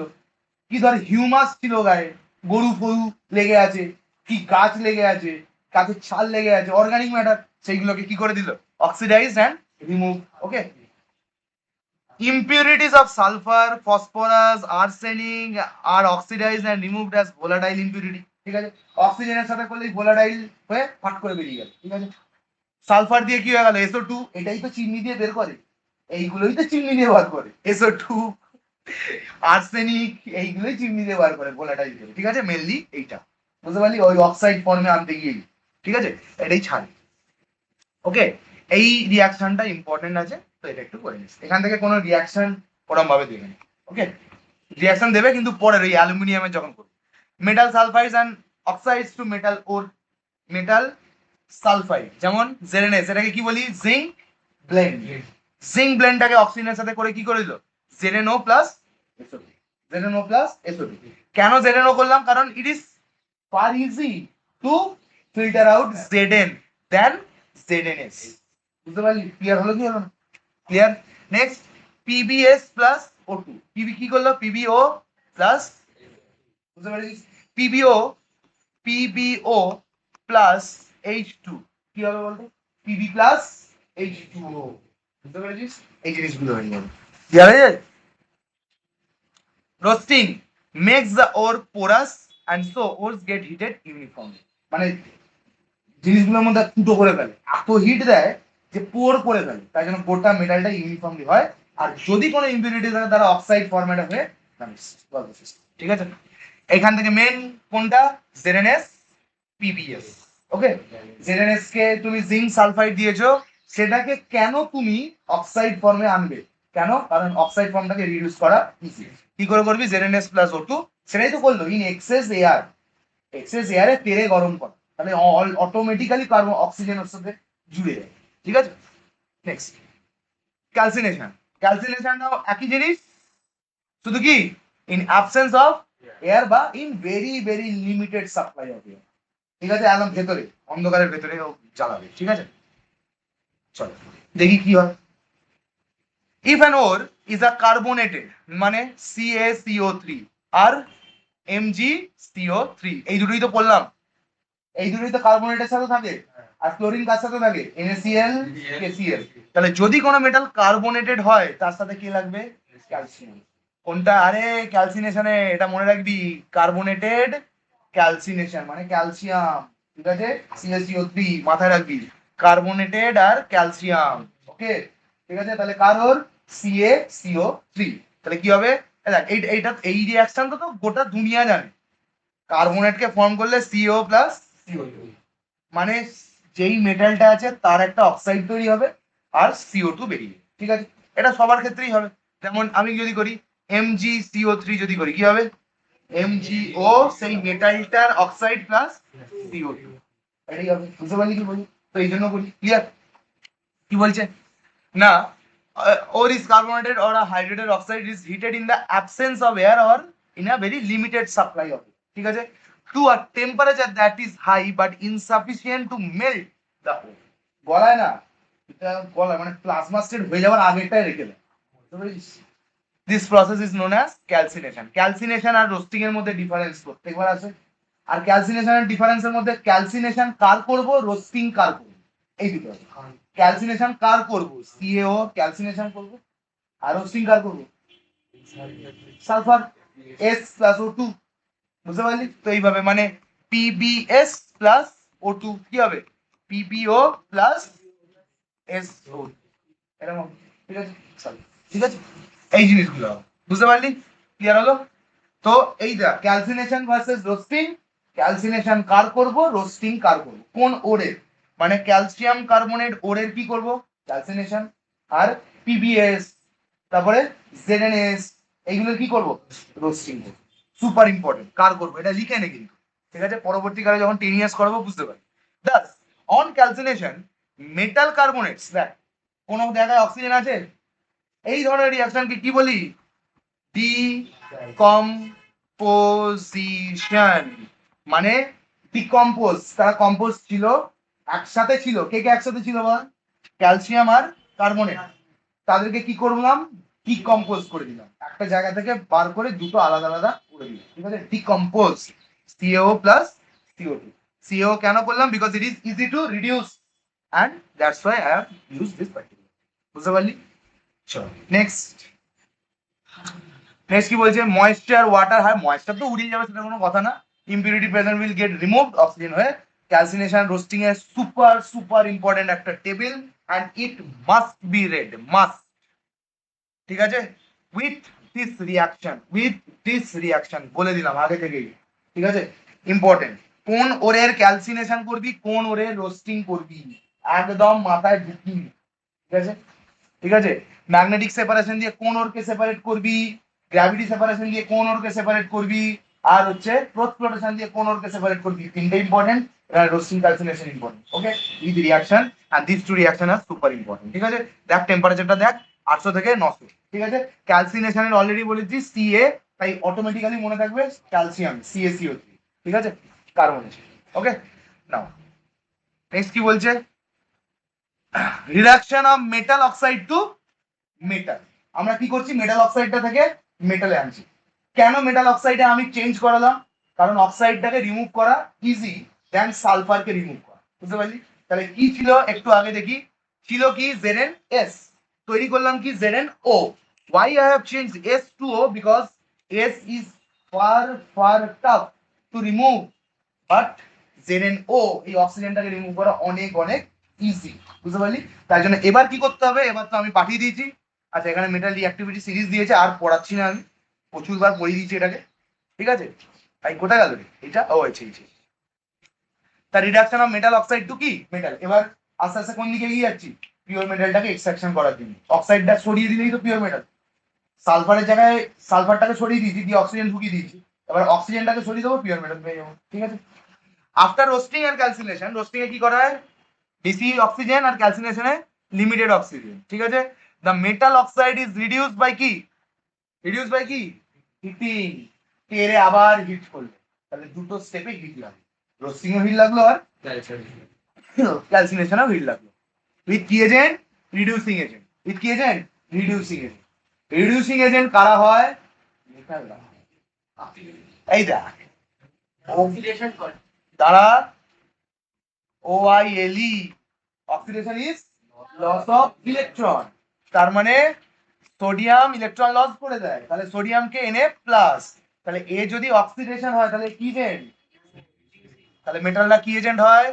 কি ধর হিউমাস ছিল গায়ে, গরু ফরু লেগে আছে, কি গাছ লেগে আছে, গাছের ছাল লেগে আছে, অর্গানিক ম্যাটার, সেইগুলোকে কি করে দিল? Oxidised and remove. Okay. Impurities of sulfur, phosphorus, arsenic are oxidized and removed as volatile impurity. ঠিক আছে, অক্সিজেনের সাথে করলে ভোলাটাইল হয়ে ফাট করে বেরিয়ে গেল, ঠিক আছে। সালফার দিয়ে কি হয়ে গেল? SO2, এটাই তো চিমনি দিয়ে বের করে, এইগুলোই তো চিমনি দিয়ে বার করে, SO2, আর্সেনিক, এইগুলোই চিমনি দিয়ে বার করে ভোলাটাইল করে, ঠিক আছে, মেনলি এইটা, বুঝতে পারলি, ওই অক্সাইড ফর্মে আনতে গিয়ে, ঠিক আছে, এটাই ছাড়। ওকে, এই রিয়াকশনটা ইম্পর্টেন্ট আছে, তো এটা একটু করে নিস, এখান থেকে কোনো রিয়াকশন ওরম ভাবে দেবে না। ওকে, রিয়াকশন দেবে কিন্তু পরের ওই অ্যালুমিনিয়ামের যখন করবে। Metal sulphides and oxides to metal ore, metal sulphide যেমন জেরেনেস, এটাকে কি বলি? Zinc blend. জিঙ্ক ব্লেন্ডটাকে অক্সিজেনের সাথে করে কি করে দিল? ZnO plus SOP, ZnO plus SOP. কেন জেরেনো করলাম? কারণ it is far easy to filter out Zn then ZnS. বুঝতে পারলি? ক্লিয়ার হলো কি হলো না? Clear. Next, PbS plus O2, Pb কি করলো? পিবিও প্লাস, বুঝতে পারছিস, পিবিও, পিবিও প্লাস H2 কি হবে বলতো? পিবি প্লাস H2O, বুঝতে পেরেছিস? এই জিনিসগুলো হয়ে যাবে, ক্লিয়ার হয়ে যায়। Roasting makes the ore porous and so ores get heated uniformly, মানে জিনিসগুলোর মধ্যে ফুটো করে ফেলে, এত হিট দেয় যে পোর করে ফেলে, তাই জন্য গোটা মেটালটা ইউনিফর্মলি হয়। আর যদি কোনো ইম্পিউরিটি থাকে তারা অক্সাইড ফরম্যাটে হয়ে নামে, ঠিক আছে। এখান থেকে মেন কোনটা? জেরেনএস, পিবিএস। ওকে, জেরেনএস কে তুমি জিঙ্ক সালফাইড দিয়েছো, সেটাকে কেন তুমি অক্সাইড ফর্মে আনবে? কেন? কারণ অক্সাইড ফর্মটাকে রিডিউস করা ইজি। কি করে করবি? জেরেনএস প্লাস O2, সেটাই তো করলো, ইন এক্সেস এয়ার, এক্সেস এয়ারে তেলে গরম করা, তাহলে অটোমেটিক্যালি কার্বন অক্সিজেনের সাথে জুড়ে যায়, ঠিক আছে। Next, calcination. ক্যালসিনেশনটাও একই জিনিস, শুধু কি ইন অ্যাবসেন্স অফ এয়ার বা in very very limited supply of air, ঠিক আছে, একদম ভেতরে অন্ধকারের ভেতরে জ্বালাবে, ঠিক আছে। চলো দেখি কি হয়। If an or is a carbonated, মানে CaCO3 আর MgCO3, এই দুটোই তো বললাম, এই দুটোই তো কার্বোনেটের সাথে থাকে, আর ক্লোরিন কার সাথে থাকে? NaCl, KCl। তাহলে যদি কোনো মেটাল কার্বোনেটেড হয় তার সাথে কি লাগবে? ক্যালসিয়াম। কোনটা? আরে ক্যালসিনেশনে এটা মনে রাখবি, কার্বোনেটেড ক্যালসিনেশন মানে ক্যালসিয়াম, ঠিক আছে, CaCO3 মাথায় রাখবি, কার্বোনেটেড আর ক্যালসিয়াম। ওকে, ঠিক আছে, তাহলে কার ওর? CaCO3, তাহলে কি হবে? এইটা এই রিয়াকশন তো গোটা দুনিয়া জানে, কার্বোনেটকে ফর্ম করলে CO প্লাস CO2, মানে যেই মেটালটা আছে তার একটা অক্সাইড তৈরি হবে আর CO2 বেরিয়ে, ঠিক আছে, এটা সবার ক্ষেত্রেই হবে। যেমন আমি যদি করি MgCO3, যদি করি কি হবে? MgO, সেই মেটালটার অক্সাইড প্লাস CO2, এটাই হবে, বুঝতে পারলি কি বলি? তো এই জন্য বলি, ক্লিয়ার? কি বলছে না, or is carbonated or a hydrated oxide is heated in the absence of air or in a very limited supply of it, ঠিক আছে, to a temperature that is high but insufficient to melt the ore, গলায় না, এটা গলায় মানে plasma state হয়ে যাওয়ার আগেটাই রেখে দেয়, বুঝতে পেরেছিস? This process is known as calcination. Calcination আর রোস্টিং এর মধ্যে ডিফারেন্স প্রত্যেকবার আছে, আর ক্যালসিনেশন এর ডিফারেন্সের মধ্যে ক্যালসিনেশন কার করব, রোস্টিং কার করব, এই দুটো আছে। ক্যালসিনেশন কার করব? CaO ক্যালসিনেশন করব, আর রোস্টিং কার করব? সালফার S প্লাস O2, বুঝতে পারলি? তো এইভাবে মানে PbS প্লাস O2 কি হবে? PbO প্লাস SO, এরকম, ঠিক আছে, ঠিক আছে, এই জিনিসগুলো বুঝতে পারলি? ক্লিয়ার হলো? তো এই দেখ ক্যালসিনেশন ভার্সেস রোস্টিং, ক্যালসিনেশন কার করব, রোস্টিং কার করব, কোন ওরের, মানে ক্যালসিয়াম কার্বনেট ওরের কি করব, ক্যালসিনেশন, আর পিবিএস, তারপরে জেডএনএস, এইগুলো কি করব, রোস্টিং করব। সুপার ইম্পর্টেন্ট, কার করব এটা লিখে নে কিন্তু, ঠিক আছে, পরবর্তীকালে যখন 10 ইয়ার্স করাবো বুঝতে পারি। দাস অন ক্যালসিনেশন মেটাল কার্বনেটস, দেখ কোন জায়গায় অক্সিজেন আছে, এই ধরনের রিঅ্যাকশনকে কি বলি, ডিকম্পোজিশন, মানে ডিকম্পোজ, তারা কম্পোজ ছিল, একসাথে ছিল, কে কে একসাথে ছিল বল, ক্যালসিয়াম আর কার্বনেট, তাদেরকে কি করলাম, ডিকম্পোজ করে দিলাম, একটা জায়গা থেকে বার করে দুটো আলাদা আলাদা করে দিলাম, ঠিক আছে, ডিকম্পোজ, সিএও প্লাস সিও2, সিএও কেন করলাম, because it is easy to reduce and that's why I have use this particular, বুঝতে পারলি? চলো নেক্সট, নেক্সট কি বলছে, ময়েশ্চার ওয়াটার, হ্যাঁ ময়েশ্চার তো উড়িয়ে যাবে সেটা কোনো কথা না, impurity present will get removed, oxygen হয়ে, ক্যালসিনেশন রোস্টিং এর সুপার সুপার ইম্পর্টেন্ট একটা table, and it must be red, must, ঠিক আছে, উইথ দিস রিয়াকশন বলে দিলাম আগে থেকেই, ঠিক আছে, ইম্পর্টেন্ট, কোন ওরের ক্যালসিনেশন করবি, কোন ওরের রোস্টিং করবি, একদম মাথায় ঢুকি, ঠিক আছে, ঠিক আছে, ম্যাগনেটিক সেপারেশন দিয়ে কোন ওরকে সেপারেট করবি, গ্র্যাভিটি সেপারেশন দিয়ে কোন ওরকে সেপারেট করবি, আর হচ্ছে ক্রস ফ্লোটেশন দিয়ে কোন ওরকে সেপারেট করবি, তিনটে important, roasting calcination important, okay, with reaction, and this two reaction are super important, ঠিক আছে, দেখ টেম্পারেচারটা দেখ 800 থেকে 900, ঠিক আছে, ক্যালসিনেশনের অলরেডি বলেছি সিএ, তাই অটোমেটিক্যালি মনে থাকবে ক্যালসিয়াম সিএসিও3, ঠিক আছে, কার্বনেশন, ওকে, নাও নেক্সট কি বলছে, reduction of metal oxide to metal, আমরা কি করছি, মেটাল অক্সাইডটা থেকে মেটালে আনছি, কেন মেটাল অক্সাইডে আমি চেঞ্জ করালাম, কারণ অক্সাইডটাকে রিমুভ করা ইজি দেন সালফারকে রিমুভ করা, বুঝতে পারলি? তাহলে কি ছিল একটু আগে দেখি, ছিল কি ZnS, তৈরি করলাম কি ZnO, why I have changed S to O, because S is far tough to remove, but ZnO এই অক্সিজেনটাকে রিমুভ করা অনেক অনেক ইজি, বুঝতে পারলি? তাই জন্য এবার কি করতে হবে, এবার তো আমি পাঠিয়ে দিয়েছি, আচ্ছা এখানে মেটাল রিঅ্যাক্টিভিটি সিরিজ দিয়েছে, আর পড়াচ্ছি না আমি, প্রচুরবার পড়িয়ে দিয়েছি এটাকে, ঠিক আছে, তাই কোথায় গেল রে এটা, ও আচ্ছা এই তার reduction of metal oxide to কি মেটাল, এবার আস্তে আস্তে কোন দিকে এগিয়ে যাচ্ছি, পিওর মেটালটাকে এক্সট্রাকশন করার জন্য, অক্সাইডটা সরিয়ে দিলেই তো পিওর মেটাল, সালফারের জায়গায় সালফারটাকে সরিয়ে দিয়েছি, দিয়ে অক্সিজেন ঢুকিয়ে দিয়েছি, এবার অক্সিজেনটাকে সরিয়ে দেবো, পিওর মেটাল পেয়ে যাবো, ঠিক আছে। After roasting and calcination, roasting এ কি করা হয়, বেশি অক্সিজেন, আর ক্যালসিনেশনে লিমিটেড অক্সিজেন, ঠিক আছে, the metal oxide is reduced by কি, রিডিউস বাই কি, হিটিং, তেরে আবার হিট করলে, তাহলে দুটো স্টেপে হিট লাগলো, রোস্টিং এও হিট লাগলো আর ক্যালসিনেশনও হিট লাগলো, উইথ কি এজেন্ট, রিডিউসিং এজেন্ট, উইথ কি agent, reducing agent, reducing agent কারা হয়, মেটালরা, এই দেখ অক্সিডেশন করে, দ্বারা OILE, oxidation is loss of electron, তার মানে সোডিয়াম ইলেকট্রন লস করে দেয়, তাহলে সোডিয়ামকে Na প্লাস, তাহলে এ যদি অক্সিডেশন হয় তাহলে কি এজেন্ট, তাহলে মেটালটা কি এজেন্ট হয়,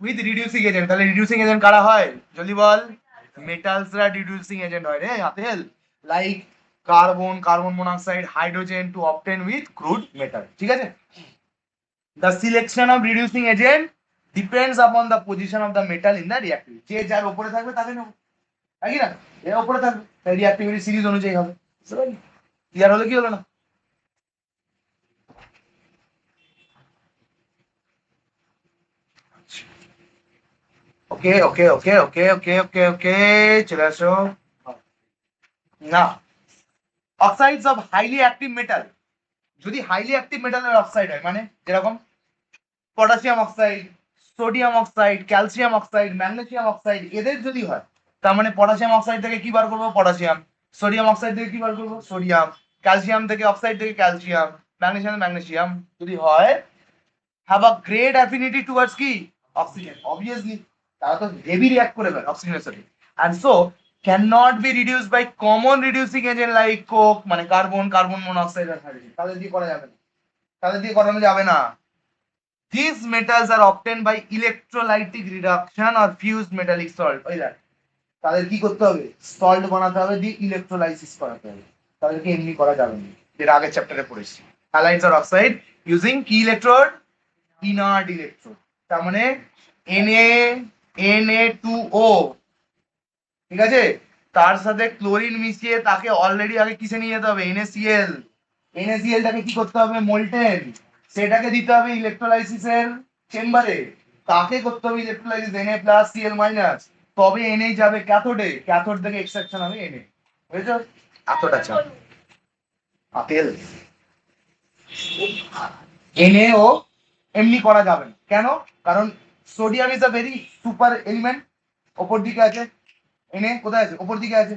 উইথ রিডিউসিং এজেন্ট, তাহলে রিডিউসিং এজেন্ট কারা হয় জলদি বল, মেটালসরা রিডিউসিং এজেন্ট হয় রে apple, like carbon, carbon monoxide, hydrogen to obtain with crude metal, ঠিক আছে। The selection of reducing agent depends upon the position of the metal in the reactivity, যে যার উপরে থাকবে তাকে নেব, নাকি না, এর উপরে থাকবে তাই রিঅ্যাক্টিভিটি সিরিজ অনুযায়ী হবে, বুঝতে পারলি? ক্লিয়ার হলো কি হলো না? ওকে ওকে ওকে ওকে ওকে ওকে ওকে চলে আসো না, oxides of highly active metal, যদি হাইলি অ্যাক্টিভ মেটালের অক্সাইড হয়, মানে যেরকম potassium oxide, sodium oxide, calcium oxide, magnesium oxide, এদের যদি হয়, তার মানে পটাশিয়াম অক্সাইড থেকে কি বার করবো, পটাশিয়াম, সোডিয়াম অক্সাইড থেকে কি বার করবো, সোডিয়াম, ক্যালসিয়াম থেকে অক্সাইড থেকে ক্যালসিয়াম, ম্যাগনেসিয়াম ম্যাগনেসিয়াম, যদি হয় have a great affinity towards কি অক্সিজেন, অবভিয়াসলি তারা তো হেভি রিঅ্যাক্ট করে ফেলে অক্সিজেনের সাথে, and so cannot be reduced by common reducing agent like coke, মানে কার্বন, কার্বন মনোক্সাইড আর হাইড্রোজেন, তাহলে দিয়ে করা যাবে না, তাহলে দিয়ে করানো যাবে না, these metals are obtained by electrolytic reduction or fused metallic salt, ওই দেখ তাদের কি করতে হবে, সল্ট বানাতে হবে, দিয়ে ইলেকট্রোলাইসিস করাতে হবে। তাদেরকে এমনি করা যাবে না, যেটা আগের চ্যাপ্টারে পড়েছি। হ্যালাইডস আর অক্সাইড ইউজিং কি ইলেকট্রোড, ইনার্ট ইলেকট্রোড। তার মানে Na2O, ঠিক আছে, তার সাথে ক্লোরিন মিশিয়ে তাকে অলরেডি আগে কিসে নিয়ে যেতে হবে, NaCl। NaCl টাকে কি করতে হবে, মোল্টেন, সেটাকে দিতে হবে ইলেকট্রোলাইসিসের চেম্বারে, তাকে করতে হবে ইলেকট্রোলাইসিস Na+Cl-, তবে Na যাবে ক্যাথোডে, ক্যাথোড থেকে এক্সট্রাকশন হবে Na। বুঝেছো? এতটা চাপ আপেল NaO এমনি করা যাবে না। কেন? কারণ sodium is a very super element, ওপর দিকে আছে। Na কোথায় আছে, ওপর দিকে আছে।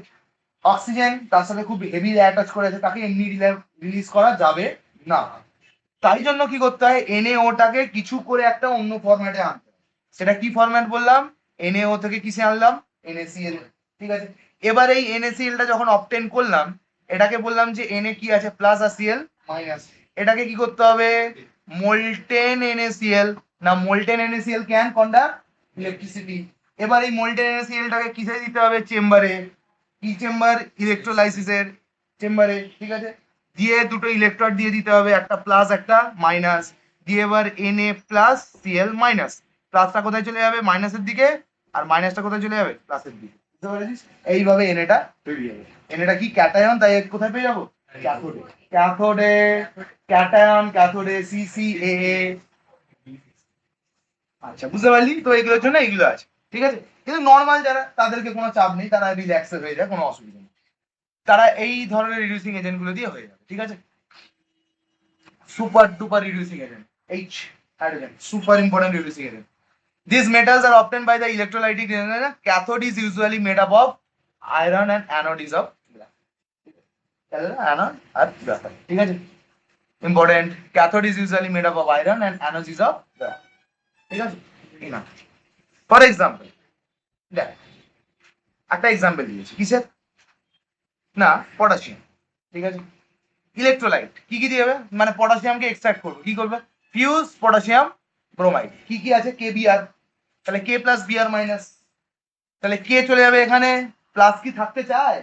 অক্সিজেন তার সাথে খুব হেভি অ্যাটাচ করে আছে, তাকে এমনি রিলিজ করা যাবে না। তাই জন্য কি করতে হয়, NaO-টাকে কিছু করে একটা অন্য ফরম্যাটে আনতে হয়। সেটা কি ফরম্যাট বললাম, NaO থেকে কিসে আনলাম, NaCl। ঠিক আছে, এবার এই NaCl-টা যখন অবটেন করলাম, এটাকে বললাম যে Na কি আছে, প্লাস আর Cl মাইনাস। এটাকে কি করতে হবে, মোল্টেন NaCl, না molten NaCl can conduct electricity. এবার এই মোল্টেন NaCl-টাকে কিসে দিতে হবে, চেম্বারে। কি চেম্বার, ইলেকট্রোলাইসিসের চেম্বারে। ঠিক আছে, দিয়ে দুটো ইলেকট্রোড দিয়ে দিতে হবে, একটা প্লাস একটা মাইনাস, দিয়ে এবার Na+Cl-। প্লাসটা কোথায় চলে যাবে, মাইনাসের দিকে, আর মাইনাসটা কোথায় চলে যাবে, প্লাসের দিকে। বুঝতে পেরেছিস? এইভাবে Na-টা তৈরি হবে। Na-টা কি ক্যাটায়ন, তাই কোথায় পেয়ে যাবো, ক্যাথোডে। ক্যাথোডে ক্যাটায়ন, ক্যাথোডে CCAA। আচ্ছা, বুঝতে পারলি তো, এগুলোর জন্য এগুলো আছে। ঠিক আছে, কিন্তু নর্মাল যারা, তাদেরকে কোনো চাপ নেই, তারা রিল্যাক্সে হয়ে যায়, কোনো অসুবিধা নেই, তারা এই ধরনের রিডিউসিং এজেন্ট গুলো দিয়ে হয়ে যাবে। ঠিক আছে, super duper reducing agent, H hydrogen, super important reducing agent. These metals are obtained by the electrolytic reaction. Cathode is usually made up of iron and anode is of anode আর graphite. ঠিক আছে, important, cathode is usually made up of iron and anode is of graphite. ঠিক আছে, না for example দেখ, একটা example দিয়েছি কিসের, না পটাশিয়াম। ঠিক আছে, ইলেকট্রোলাইট কি কি দিয়ে হবে, মানে পটাশিয়ামকে এক্সট্রাক্ট করবে, কি করবে, ফিউজ পটাশিয়াম ব্রোমাইড। কি কি আছে, KBr, তাহলে K+Br-, তাহলে কে চলে যাবে এখানে, প্লাস কি থাকতে চায়,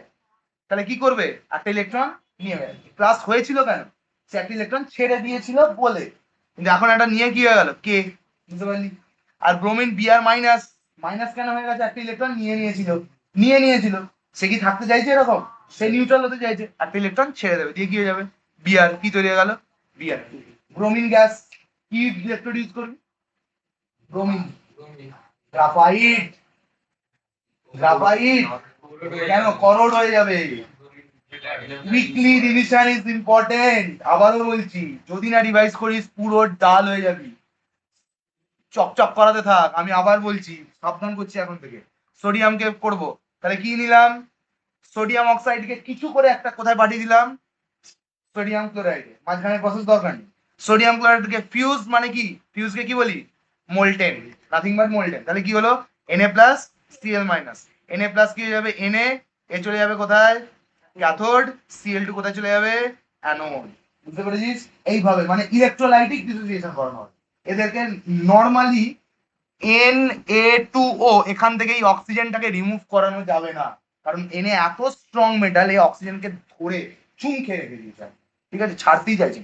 তাহলে কি করবে, একটা ইলেকট্রন নিয়ে যাবে। প্লাস হয়েছিল কেন, সে একটা ইলেকট্রন ছেড়ে দিয়েছিল বলে, কিন্তু এখন একটা নিয়ে কি হয়ে গেল, কে। বুঝতে পারলি? আর ব্রোমিন Br-, মাইনাস কেন হয়ে গেছে, একটা ইলেকট্রন নিয়েছিল, সে কি থাকতে চাইছে এরকম, সে নিউট্রাল হতে চাইছে, একটা ইলেকট্রন ছেড়ে দেবে, দিয়ে কি হয়ে যাবে, Br, কি তৈরি হয়ে গেল, Br। ব্রোমিন গ্যাস কি ইলেকট্রোড ইউজ করবি, ব্রোমিন, গ্রাফাইট, গ্রাফাইট কেন করোড হয়ে যাবে, উইকলি রিভিশন ইজ ইম্পর্টেন্ট। আবারও বলছি, যদি না রিভাইজ করিস পুরো ডাল হয়ে যাবি, চকচক করাতে থাক। আমি আবার বলছি, সাবধান করছি এখন থেকে। সোডিয়ামকে করব, তাহলে কি নিলাম, সোডিয়াম অক্সাইডকে কিছু করে একটা কোথায় পাঠিয়ে দিলাম, সোডিয়াম ক্লোরাইডে, মাঝখানে প্রসেস দরকার নেই। সোডিয়াম ক্লোরাইডকে ফিউজ, মানে কি, ফিউজকে কি বলি, মোল্টেন, নাথিং বাট মোল্টেন। তাহলে কি হলো, Na+Cl-। Na+ কি হয়ে যাবে, Na, এ চলে যাবে কোথায়, ক্যাথোড, Cl2 কোথায় চলে যাবে, অ্যানোড। বুঝতে পেরেছিস? এইভাবে মানে ইলেকট্রোলাইটিক ডিসোসিয়েশন করানো হয় এদেরকে। নর্মালি Na2O এখান থেকে এই অক্সিজেনটাকে রিমুভ করানো যাবে না, কারণ Na এত স্ট্রং মেটাল, এই অক্সিজেনকে ধরে চুমকে রেখে দিয়েছে। ঠিক আছে, ছাড়তেই চাইছে,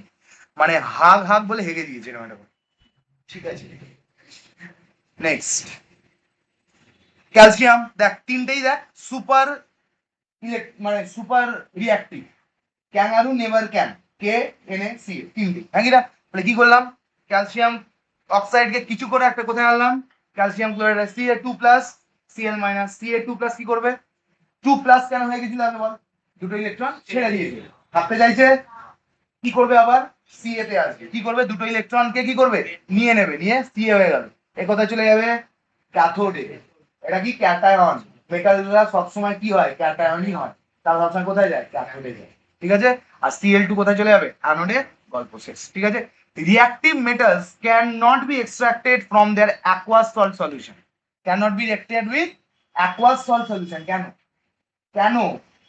মানে হাগ হাগ বলে হেগে দিয়েছে এরকম। ঠিক আছে, নেক্সট ক্যালসিয়াম। দেখ তিনটেই, দেখ সুপার মানে super reactive, kangaroo never can, KNaCl, তিনটে হ্যাঁ। তাহলে কি করলাম, ক্যালসিয়াম অক্সাইডকে কিছু করে একটা কোথায় আনলাম, ক্যালসিয়াম ক্লোরাইড, Ca2+Cl-। Ca2+ কি করবে, 2+ কেন হয়ে গেছিল আমি বল, দুটো ইলেকট্রন ছেড়ে দিয়েছে, থাকতে চাইছে, কি করবে আবার, Ca তে আসবে, কি করবে, দুটো ইলেকট্রনকে কি করবে, নিয়ে নেবে, নিয়ে Ca হয়ে গেল, এ কোথায় চলে যাবে, ক্যাথোডে। এটা কি ক্যাটায়ন, মেটালরা সবসময় কি হয়, ক্যাটায়নই হয়, তার সবসময় কোথায় যায়, ক্যাথোডে যায়। ঠিক আছে, আর Cl2 কোথায় চলে যাবে, অ্যানোডে, গল্প শেষ। ঠিক আছে, reactive metals cannot be extracted from their aqueous salt solution, cannot be reacted with aqueous salt solution। কেন, কেন,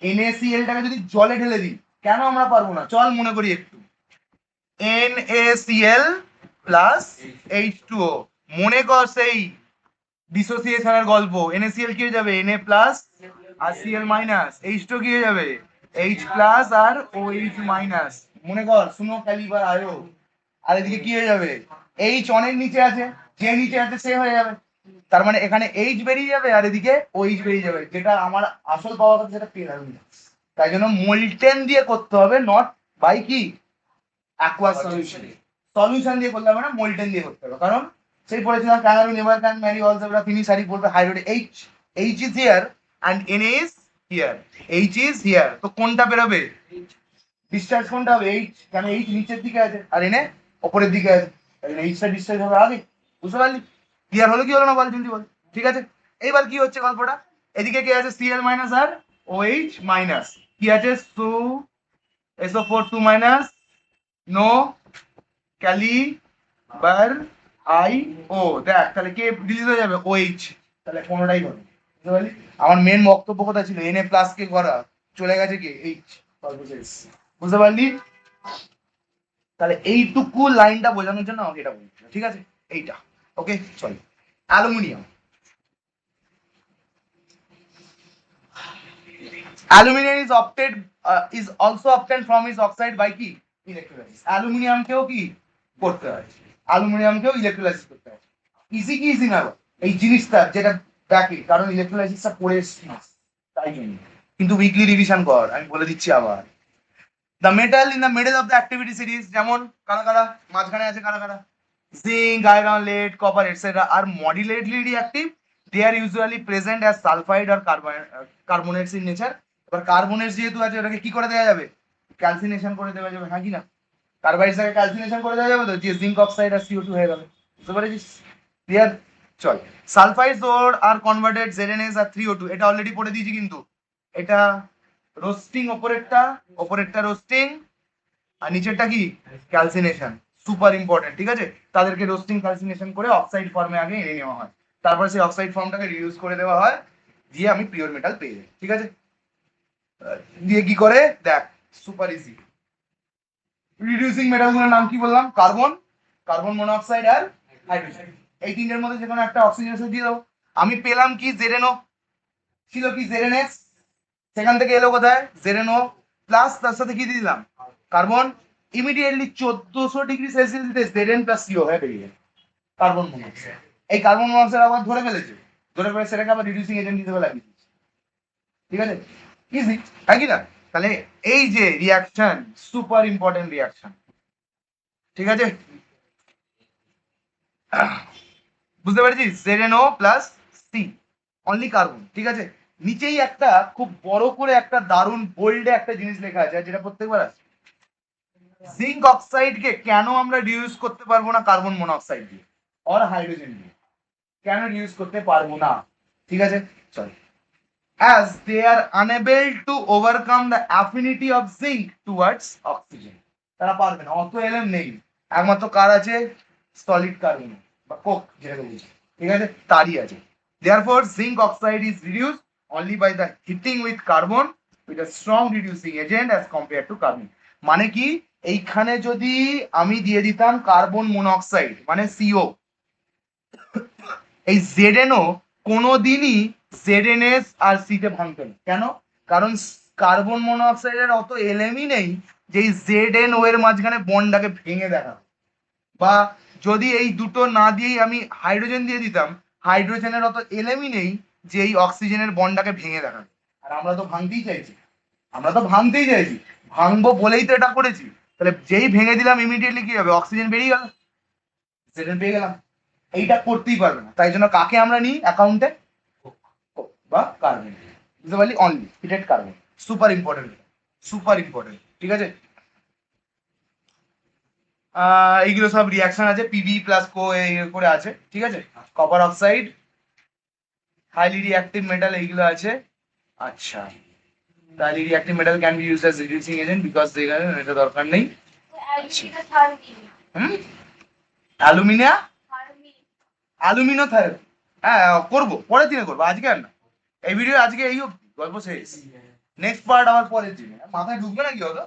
NaCl-টাকে যদি জলে ঢেলে দিই, কেন আমরা পারবো না, চল মনে করি একটু, NaCl+H2O, মনে কর সেই ডিসোসিয়েশনের গল্প, NaCl কি হয়ে যাবে Na প্লাস আর Cl মাইনাস, H2 কি হয়ে যাবে H প্লাস আর OH মাইনাস। মনে কর শুনো ক্যালিবার আয়ো, আর এদিকে কি হয়ে যাবে H অনেক নিচে আছে, যে নিচে আছে সে হয়ে যাবে, তার মানে এখানে H বেরিয়ে যাবে আর এদিকে OH বেরিয়ে যাবে, যেটা আমার আসল পাওয়া কথা সেটা পেলাম না। তাই জন্য মোলটেন দিয়ে করতে হবে, নট বাই কি অ্যাকোয়াস সলিউশন। সলিউশন দিয়ে করলে হবে না, মোলটেন দিয়ে করতে হবে, কারণ সেই পড়েছিলাম kangaroo never can marry algebra finish sorry বলবে hydride H is here and Na is here, H is here, তো কোনটা বেরোবে ডিসচার্জ কোনটা হবে H, কারণ H নিচের দিকে আছে আর Na উপরের দিকে আছে, Hটা ডিসচার্জ হবে আগে। বুঝতে পারলি? ক্লিয়ার হলো কি হলো না বল জলদি বল। ঠিক আছে, এইবার কি হচ্ছে গল্পটা, এদিকে কি আছে Cl মাইনাস আর OH মাইনাস, কি আছে SO4 2 মাইনাস, নো ক্যালিবার আইও, দেখ তাহলে কে রিলিজ হয়ে যাবে OH, তাহলে কোনোটাই হবে। বুঝতে পারলি? আমার মেন বক্তব্য কথা ছিল Na প্লাস কে করা, চলে গেছে কি H, বুঝতে পারলি? তাহলে এইটুকু লাইনটা বোঝানোর জন্য আমাকে এটা বলতে, ঠিক আছে এইটা, ওকে চল। Aluminium, aluminium is also obtained from its oxide by কি ইলেকট্রোলাইসিস। অ্যালুমিনিয়ামকেও কি করতে হয়, অ্যালুমিনিয়ামকেও ইলেকট্রোলাইসিস করতে হয়। ইজি কি ইজি না এই জিনিসটা যেটা দেখে, কারণ ইলেকট্রোলাইসিসটা পড়ে এসেছিস তাই জন্য, কিন্তু উইকলি রিভিশন কর, আমি বলে দিচ্ছি আবার। The metal in the middle of the activity series, যেমন কারা কারা মাঝখানে আছে, কারা কারা zinc, iron, lead, copper, etc. are moderately reactive. They are usually present as sulfide or carbonates in nature. এবার কার্বনেটস যেহেতু আছে ওটাকে কি করে দেওয়া যাবে, ক্যালসিনেশন করে দেওয়া যাবে, হ্যাঁ কি না, কার্বাইডটাকে ক্যালসিনেশন করে দেওয়া যাবে, তো যে জিঙ্ক অক্সাইড আর CO2 হয়ে গেল। বুঝতে পারছিস? ক্লিয়ার? চল, সালফাইডস ওর আর কনভার্টেড ZNS আর 3O2, এটা অলরেডি পড়ে দিয়েছি, কিন্তু এটা রোস্টিং, ওপরেরটা রোস্টিং আর নিচেরটা কি ক্যালসিনেশন, সুপার ইম্পর্টেন্ট, ঠিক আছে। তাদেরকে রোস্টিং ক্যালসিনেশন করে অক্সাইড ফর্মে আগে এনে নেওয়া হয়, তারপরে সেই অক্সাইড ফর্মটাকে রিডিউস করে দেওয়া হয়, দিয়ে আমি পিওর মেটাল পেয়ে যাই, ঠিক আছে। দিয়ে কি করে দেখ, সুপার ইজি। রিডিউসিং মেটালগুলোর নাম কি বললাম, কার্বন মনোঅক্সাইড আর হাইড্রোজেন, এই তিনটের মধ্যে যে কোনো একটা অক্সিজেন দিয়ে দাও। আমি পেলাম কি ZNO, ছিল কি ZNS, সেখান থেকে এলো কোথায় ZNO প্লাস, তার সাথে কি দিয়ে দিলাম carbon, immediately 1400°C Zn plus CO হয়ে বেরিয়ে কার্বন মনোক্সাইড। এই কার্বন মনোক্সাইড আবার ধরে ফেলেছে, ধরে ফেলে সেটাকে আবার রিডিউসিং এজেন্ট হিসেবে লাগিয়ে দিচ্ছে, ঠিক আছে, ইজি, তাই কি না। তাহলে এই যে রিয়াকশন, সুপার ইম্পর্টেন্ট রিয়াকশন, ঠিক আছে, বুঝতে পেরেছিস, ZNO plus C only carbon, ঠিক আছে। নিচেই একটা খুব বড় করে একটা দারুণ বোল্ডে একটা জিনিস লেখা আছে, যেটা প্রত্যেকবার আছে, জিঙ্ক অক্সাইডকে কেন আমরা রিউজ করতে পারবো না কার্বন মনোক্সাইড দিয়ে আর হাইড্রোজেন দিয়ে, কেন রিউজ করতে পারবো না, ঠিক আছে চল। as they are unable to overcome the affinity of zinc towards oxygen, তারা পারবে না, অত এলএম নেই, একমাত্র কার আছে, সলিড কার্বন বা কোক যেটা বলছি, ঠিক আছে, তারই আছে। therefore zinc oxide is reduced only by the heating with carbon with a strong reducing agent as compared to carbon। মানে কি, এইখানে যদি আমি দিয়ে দিতাম কার্বন মনোক্সাইড মানে CO, এই ZNO কোনোদিনই ZNS আর C তে ভাঙবে না, কেন, কারণ কার্বন মনোক্সাইডের অত এলএমই নেই যে এই ZNO এর মাঝখানে বন্ডটাকে ভেঙে দেখা, বা যদি এই দুটো না দিয়েই আমি হাইড্রোজেন দিয়ে দিতাম, হাইড্রোজেনের অত এলএমই নেই যে এই অক্সিজেনের বন্ডটাকে ভেঙে দেখাবে। আর আমরা তো ভাঙতেই চাইছি, ভাঙবো বলেই তো এটা করেছি, তাহলে যেই ভেঙে দিলাম ইমিডিয়েটলি কি হবে, অক্সিজেন বেরিয়ে গেল, ZN পেয়ে গেলাম। এইটা করতেই পারবে না, তাই জন্য কাকে আমরা নিই অ্যাকাউন্টে, বা কার্বন, বুঝতে পারলি, only heated carbon, super important, super important, ঠিক আছে। এইগুলো সব রিয়াকশন আছে, পিবি প্লাস কো করে আছে, ঠিক আছে। Copper oxide, highly reactive metal, এইগুলো আছে। আচ্ছা, highly reactive metal can be used as reducing agent because এটা দরকার নেই। অ্যালুমিনিয়া, অ্যালুমিনো থেরাপি, হ্যাঁ করবো, পরের দিনে করবো, আজকে আর না, এই ভিডিও আজকে এই গল্প শেষ, নেক্সট পার্ট আবার পরের দিনে, মাথায় ঢুকবে না কি হতো।